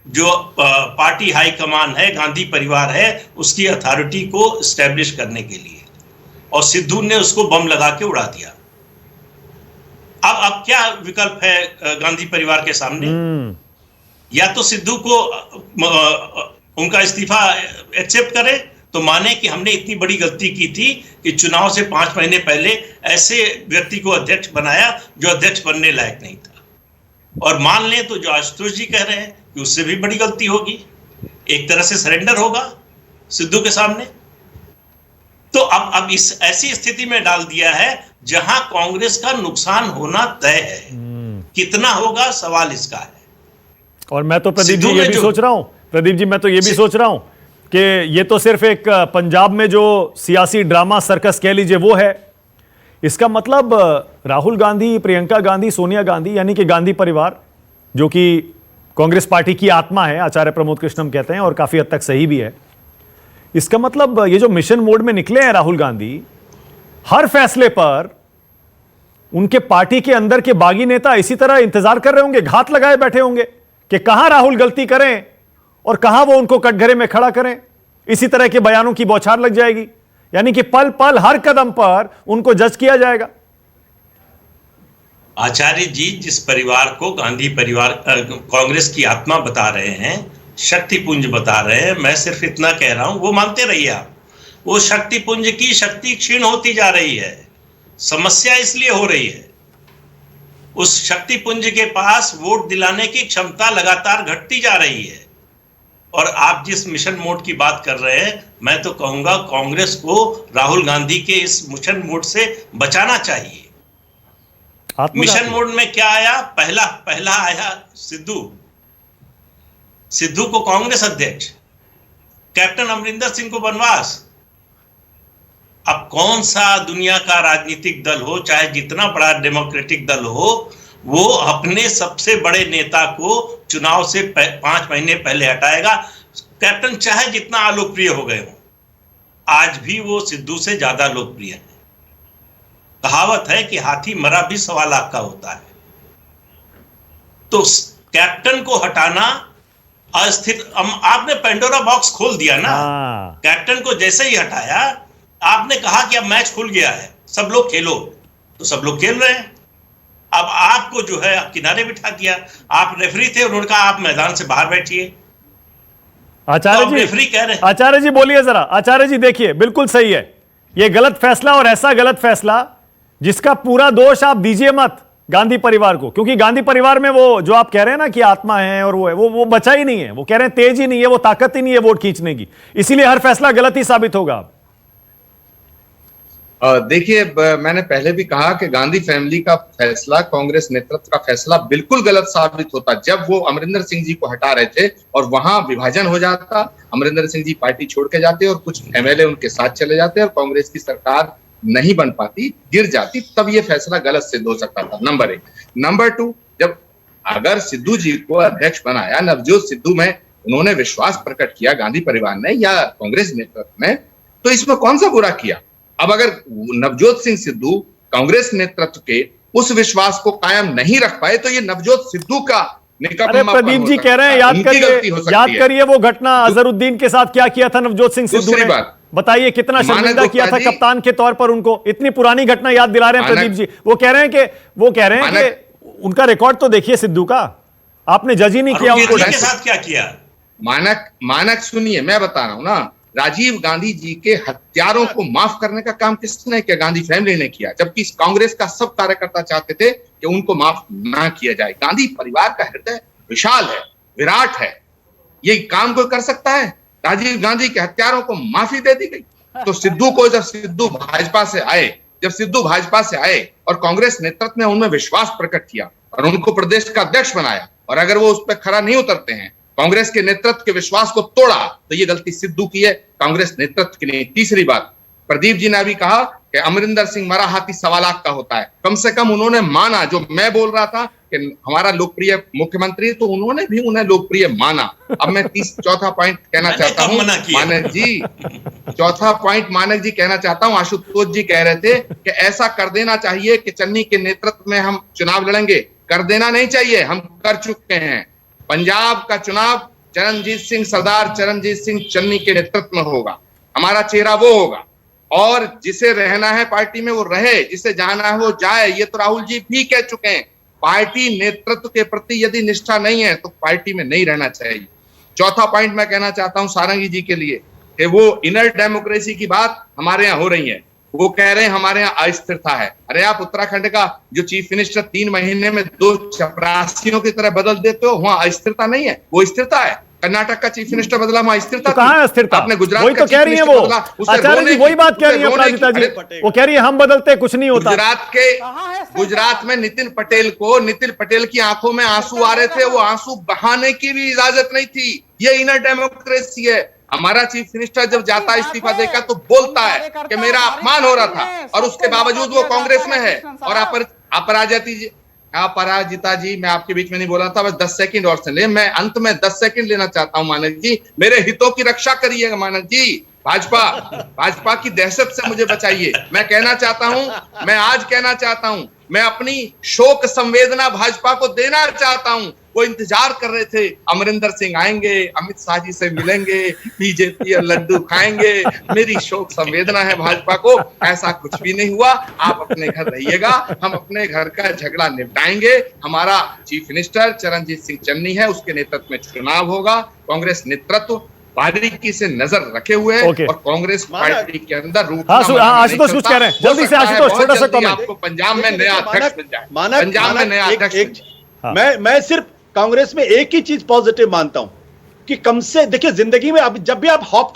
जो पार्टी हाईकमान है, गांधी परिवार है, उसकी अथॉरिटी को एस्टेब्लिश करने के लिए, और सिद्धू ने उसको बम लगा के उड़ा दिया। अब क्या विकल्प है गांधी परिवार के सामने? या तो सिद्धू को उनका इस्तीफा एक्सेप्ट करे, तो माने कि हमने इतनी बड़ी गलती की थी कि चुनाव से 5 महीने पहले ऐसे व्यक्ति को अध्यक्ष बनाया जो अध्यक्ष बनने लायक नहीं था, और मान लें तो जो आशुतोष जी कह रहे हैं कि उससे भी बड़ी गलती होगी, एक तरह से सरेंडर होगा सिद्धू के सामने। तो अब इस ऐसी स्थिति में डाल दिया है जहां कांग्रेस का नुकसान होना तय है। कितना होगा सवाल इसका है। और मैं तो प्रदीप जी ये भी सोच रहा हूं, प्रदीप जी मैं तो ये भी सोच रहा हूं कि ये तो सिर्फ एक पंजाब में जो सियासी ड्रामा सर्कस कह लीजिए वो है। इसका मतलब राहुल गांधी, प्रियंका गांधी, सोनिया गांधी यानी कि गांधी परिवार जो कि कांग्रेस पार्टी की आत्मा है, आचार्य प्रमोद कृष्णम कहते हैं और काफी हद तक सही भी है। इसका मतलब ये जो मिशन मोड में निकले हैं राहुल गांधी, हर फैसले पर उनके पार्टी के अंदर के बागी नेता इसी तरह इंतजार कर रहे होंगे, घात लगाए बैठे होंगे कि कहां राहुल गलती करें और कहां वो उनको कटघरे में खड़ा करें। इसी तरह के बयानों की बौछार लग जाएगी, यानी कि पल पल हर कदम पर उनको जज किया जाएगा। आचार्य जी जिस परिवार को गांधी परिवार कांग्रेस की आत्मा बता रहे हैं, शक्तिपुंज बता रहे हैं, मैं सिर्फ इतना कह रहा हूं वो मानते रहिए आप। वो शक्तिपुंज की शक्ति क्षीण होती जा रही है, समस्या इसलिए हो रही है। उस शक्तिपुंज के पास वोट दिलाने की क्षमता लगातार घटती जा रही है। और आप जिस मिशन मोड की बात कर रहे हैं, मैं तो कहूंगा कांग्रेस को राहुल गांधी के इस मिशन मोड से बचाना चाहिए। मिशन मोड में क्या आया? पहला आया सिद्धू को कांग्रेस अध्यक्ष, कैप्टन अमरिंदर सिंह को वनवास। अब कौन सा दुनिया का राजनीतिक दल हो, चाहे जितना बड़ा डेमोक्रेटिक दल हो, वो अपने सबसे बड़े नेता को चुनाव से 5 महीने पहले हटाएगा। कैप्टन चाहे जितना अलोकप्रिय हो गए हो, आज भी वो सिद्धू से ज्यादा लोकप्रिय है। कहावत है कि हाथी मरा भी 1.25 लाख का होता है। तो कैप्टन को हटाना अस्थिर, आपने पेंडोरा बॉक्स खोल दिया ना। कैप्टन को जैसे ही हटाया, आपने कहा कि अब मैच खुल गया है, सब लोग खेलो, तो सब लोग खेल रहे हैं। अब आपको जो है किनारे बिठा दिया। आप रेफरी थे, उन्होंने कहा आप मैदान से बाहर बैठिए। आचार्य जी, रेफरी कह रहे हैं। आचार्य जी बोलिए जरा। आचार्य जी देखिए, बिल्कुल सही है ये गलत फैसला, और ऐसा गलत फैसला जिसका पूरा दोष आप दीजिए मत गांधी परिवार को, क्योंकि गांधी परिवार में वो जो आप कह रहे हैं ना कि आत्मा है और वो है, वो बचा ही नहीं है। वो कह रहे हैं तेज ही नहीं है, वो ताकत ही नहीं है वोट खींचने की, इसीलिए हर फैसला गलत ही साबित होगा। देखिए, मैंने पहले भी कहा कि गांधी फैमिली का फैसला, कांग्रेस नेतृत्व का फैसला बिल्कुल गलत साबित होता जब वो अमरिंदर सिंह जी को हटा रहे थे और वहां विभाजन हो जाता, अमरिंदर सिंह जी पार्टी छोड़ के जाते और कुछ एमएलए उनके साथ चले जाते और कांग्रेस की सरकार नहीं बन पाती, गिर जाती, तब ये फैसला गलत सिद्ध हो सकता था। नंबर 1। नंबर 2, जब अगर सिद्धू जी को अध्यक्ष बनाया, नवजोत सिद्धू में उन्होंने विश्वास प्रकट किया गांधी परिवार ने या कांग्रेस नेतृत्व ने, तो इसमें कौन सा बुरा किया? अब अगर नवजोत सिंह सिद्धू कांग्रेस नेतृत्व के उस विश्वास को कायम नहीं रख पाए, तो ये नवजोत सिद्धू का प्रदीप जी कह रहे हैं, याद करिए वो घटना अजहरुद्दीन के साथ क्या किया था नवजोत सिंह सिद्धू ने। बताइए कितना शर्मिंदा किया था कप्तान के तौर पर उनको। इतनी पुरानी घटना याद दिला रहे हैं प्रदीप जी। वो कह रहे हैं कि उनका रिकॉर्ड तो देखिए सिद्धू का, आपने जज ही नहीं किया उनको। के साथ क्या किया? मानक सुनिए, मैं बता रहा हूं ना। राजीव गांधी जी के हत्यारों को माफ करने का काम किसने किया? गांधी फैमिली ने किया, जबकि कांग्रेस का सब कार्यकर्ता चाहते थे कि उनको माफ ना किया जाए। गांधी परिवार का हृदय विशाल है, विराट है, ये काम कोई कर सकता है? राजीव गांधी के हत्यारों को माफी दे दी गई। तो सिद्धू को जब सिद्धू भाजपा से आए और कांग्रेस नेतृत्व ने उनमें विश्वास प्रकट किया और उनको प्रदेश का अध्यक्ष बनाया, और अगर वो उस पर खरा नहीं उतरते हैं, कांग्रेस के नेतृत्व के विश्वास को तोड़ा, तो ये गलती सिद्धू की है, कांग्रेस नेतृत्व की नहीं। तीसरी बात, प्रदीप जी ने अभी कहा कि अमरिंदर सिंह मरा हाथी 1.25 लाख का होता है। कम से कम उन्होंने माना, जो मैं बोल रहा था कि हमारा लोकप्रिय मुख्यमंत्री, तो उन्होंने भी उन्हें लोकप्रिय माना। अब मैं चौथा पॉइंट कहना चाहता हूँ मानक जी, चौथा पॉइंट मानक जी कहना चाहता हूँ। आशुतोष जी कह रहे थे कि ऐसा कर देना चाहिए कि चन्नी के नेतृत्व में हम चुनाव लड़ेंगे। कर देना नहीं चाहिए, हम कर चुके हैं। पंजाब का चुनाव सरदार चरणजीत सिंह चन्नी के नेतृत्व में होगा, हमारा चेहरा वो होगा, और जिसे रहना है पार्टी में वो रहे, जिसे जाना है वो जाए। ये तो राहुल जी भी कह चुके हैं। पार्टी नेतृत्व के प्रति यदि निष्ठा नहीं है तो पार्टी में नहीं रहना चाहिए। चौथा पॉइंट मैं कहना चाहता हूं सारंगी जी के लिए कि वो इनर डेमोक्रेसी की बात हमारे यहाँ हो रही है। वो कह रहे हैं हमारे यहाँ अस्थिरता है। अरे आप उत्तराखंड का जो चीफ मिनिस्टर 3 महीने में 2 चपरासियों की तरह बदल देते हो, वहां अस्थिरता नहीं है, वो स्थिरता है। कर्नाटक का चीफ मिनिस्टर बदला, वहां स्थिरता तो कहाँ है स्थिरता? आपने गुजरात वही का तो चीफ कह रही है मिनिस्टर वो बदला, उसे आचार्य रोने जी, वही की- बात कह उसे रही है रोने अपराजिता की- जी। अरे, वो कह रही है हम बदलते कुछ नहीं होता। गुजरात में नितिन पटेल की आंखों में आंसू आ रहे थे, वो आंसू बहाने की भी इजाजत नहीं थी। ये इनर डेमोक्रेसी है। हमारा चीफ मिनिस्टर जब जाता है इस्तीफा देकर तो बोलता है कि मेरा अपमान हो रहा था, और उसके बावजूद वो कांग्रेस में है। और अपराजिता जी, मैं आपके बीच में नहीं बोल रहा था, बस 10 सेकंड और से ले, मैं अंत में 10 सेकंड लेना चाहता हूं। मानक जी, मेरे हितों की रक्षा करिएगा। मानक जी, भाजपा की दहशत से मुझे बचाइए। मैं आज कहना चाहता हूं, मैं अपनी शोक संवेदना भाजपा को देना चाहता हूं। वो इंतजार कर रहे थे, अमरिंदर सिंह आएंगे, अमित शाह जी से मिलेंगे, बीजेपी और लड्डू खाएंगे। मेरी शोक संवेदना है भाजपा को, ऐसा कुछ भी नहीं हुआ। आप अपने घर रहिएगा, हम अपने घर का झगड़ा निपटाएंगे। हमारा चीफ मिनिस्टर चरणजीत सिंह चन्नी है, उसके नेतृत्व में चुनाव होगा। कांग्रेस नेतृत्व बारीकी से नजर रखे हुए है, और कांग्रेस पार्टी के अंदर आशुतोष कुछ कह रहे हैं, जल्दी से आशुतोष, छोटा सा कमेंट। आपको पंजाब में नया अध्यक्ष मिल जाए, पंजाब में नया अध्यक्ष। मैं सिर्फ कांग्रेस में एक ही चीज पॉजिटिव मानता हूं कि कम से देखिए, जिंदगी में अब जब भी आप हाफ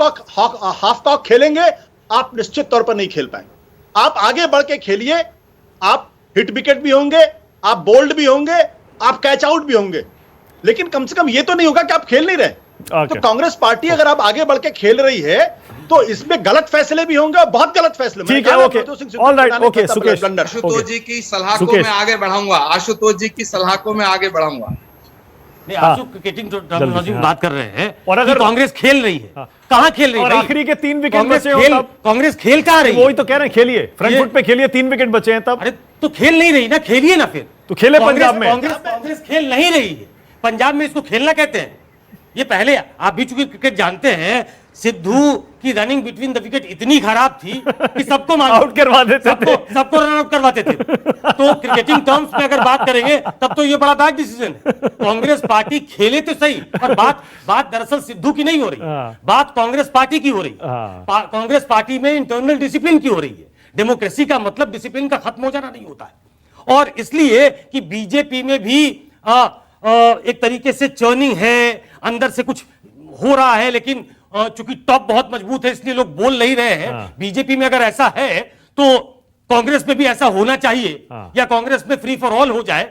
कॉक खेलेंगे, आप निश्चित तौर पर नहीं खेल पाएंगे। आप आगे बढ़ के खेलिए, आप हिट विकेट भी होंगे, आप बोल्ड भी होंगे, आप कैच आउट भी होंगे, लेकिन कम से कम ये तो नहीं होगा कि आप खेल नहीं रहे। तो कांग्रेस पार्टी अगर आप आगे बढ़ के खेल रही है तो इसमें गलत फैसले भी होंगे, और बहुत गलत फैसले। ठीक है, okay, alright, okay, Sukesh, Ashutosh ji की सलाह को मैं आगे बढ़ाऊंगा। आशुतोष जी की सलाह को मैं आगे बढ़ाऊंगा। नहीं, आशु क्रिकेटिंग टर्मिनोलॉजी में बात कर रहे हैं, और अगर कांग्रेस खेल रही है, कहां खेल रही है? और आखिरी के 3 विकेट बचे हो तब कांग्रेस खेल कहां रही है? वही तो कह रहे हैं, खेलिए फ्रंट फुट पे खेलिए, 3 विकेट बचे हैं तब। अरे तो खेल नहीं रही ना, खेलिए ना फिर। तो खेले पंजाब में। कांग्रेस खेल नहीं रही है पंजाब में, इसको खेलना कहते हैं। ये पहले आप भी चूंकि क्रिकेट जानते हैं, सिद्धू की रनिंग बिटवीन द विकेट इतनी खराब थी कि सबको आउट करवा देते, सबको रन आउट करवाते थे। तो क्रिकेटिंग टर्म्स में अगर बात करेंगे तब तो ये बड़ा बैड डिसीजन है। कांग्रेस पार्टी खेले तो सही, पर बात दरअसल सिद्धू की नहीं हो रही, बात कांग्रेस पार्टी की हो रही। कांग्रेस पार्टी में इंटरनल डिसिप्लिन की हो रही है। डेमोक्रेसी का मतलब डिसिप्लिन का खत्म हो जाना नहीं होता है। और इसलिए कि बीजेपी में भी एक तरीके से चर्निंग है, अंदर से कुछ हो रहा है, लेकिन चूंकि टॉप बहुत मजबूत है इसलिए लोग बोल नहीं रहे हैं। बीजेपी में अगर ऐसा है तो कांग्रेस में भी ऐसा होना चाहिए, या कांग्रेस में फ्री फॉर ऑल हो जाए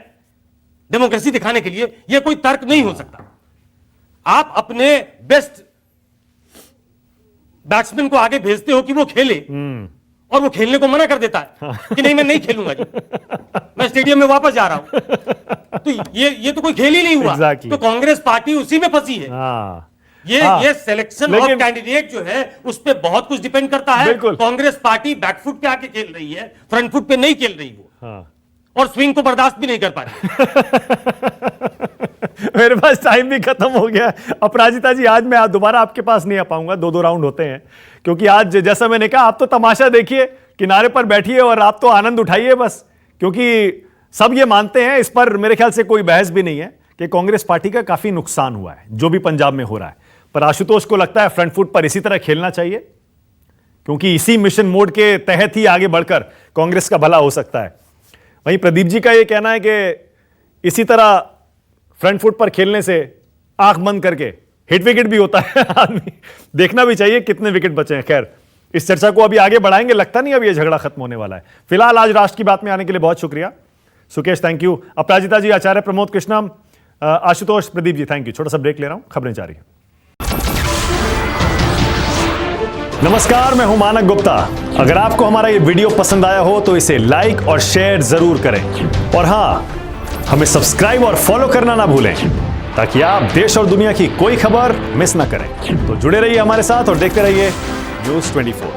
डेमोक्रेसी दिखाने के लिए। यह कोई तर्क नहीं हो सकता। आप अपने बेस्ट बैट्समैन को आगे भेजते हो कि वो खेले, और वो खेलने को मना कर देता है कि नहीं मैं नहीं खेलूंगा जी, मैं स्टेडियम में वापस जा रहा हूं। तो ये तो कोई खेल ही नहीं हुआ। तो कांग्रेस पार्टी उसी में फंसी है। ये सिलेक्शन ऑफ कैंडिडेट जो है उस पे बहुत कुछ डिपेंड करता है। कांग्रेस पार्टी बैकफुट पे आके खेल रही है, फ्रंट फुट पे नहीं खेल रही वो, और स्विंग को बर्दाश्त भी नहीं कर पा रही। मेरे पास टाइम भी खत्म हो गया। अपराजिता जी, आज मैं दोबारा आपके पास नहीं आ पाऊंगा, 2-2 राउंड होते हैं, क्योंकि आज जैसा मैंने कहा, आप तो तमाशा देखिए, किनारे पर बैठिए और आप तो आनंद उठाइए बस, क्योंकि सब ये मानते हैं, इस पर मेरे ख्याल से कोई बहस भी नहीं है कि कांग्रेस पार्टी का काफी नुकसान हुआ है जो भी पंजाब में हो रहा है। पर आशुतोष को लगता है फ्रंट फुट पर इसी तरह खेलना चाहिए, क्योंकि इसी मिशन मोड के तहत ही आगे बढ़कर कांग्रेस का भला हो सकता है। वहीं प्रदीप जी का यह कहना है कि इसी तरह फ्रंट फुट पर खेलने से आंख बंद करके हिट विकेट भी होता है। आदमी देखना भी चाहिए कितने विकेट बचे हैं। खैर, इस चर्चा को अभी आगे बढ़ाएंगे, लगता नहीं अभी यह झगड़ा खत्म होने वाला है। फिलहाल आज राष्ट्र की बात में आने के लिए बहुत शुक्रिया Sukesh, thank you. Aparajita ji, Acharya Pramod Krishnam, Ashutosh, Pradeep ji, thank you. छोटा सा ब्रेक ले रहा हूं, खबरें जारी है। नमस्कार, मैं हूं मानक गुप्ता। अगर आपको हमारा ये वीडियो पसंद आया हो तो इसे लाइक और शेयर जरूर करें, और हां, हमें सब्सक्राइब और फॉलो करना ना भूलें, ताकि आप देश और दुनिया की कोई खबर मिस ना करें। तो जुड़े रहिए हमारे साथ और देखते रहिए न्यूज़ 24।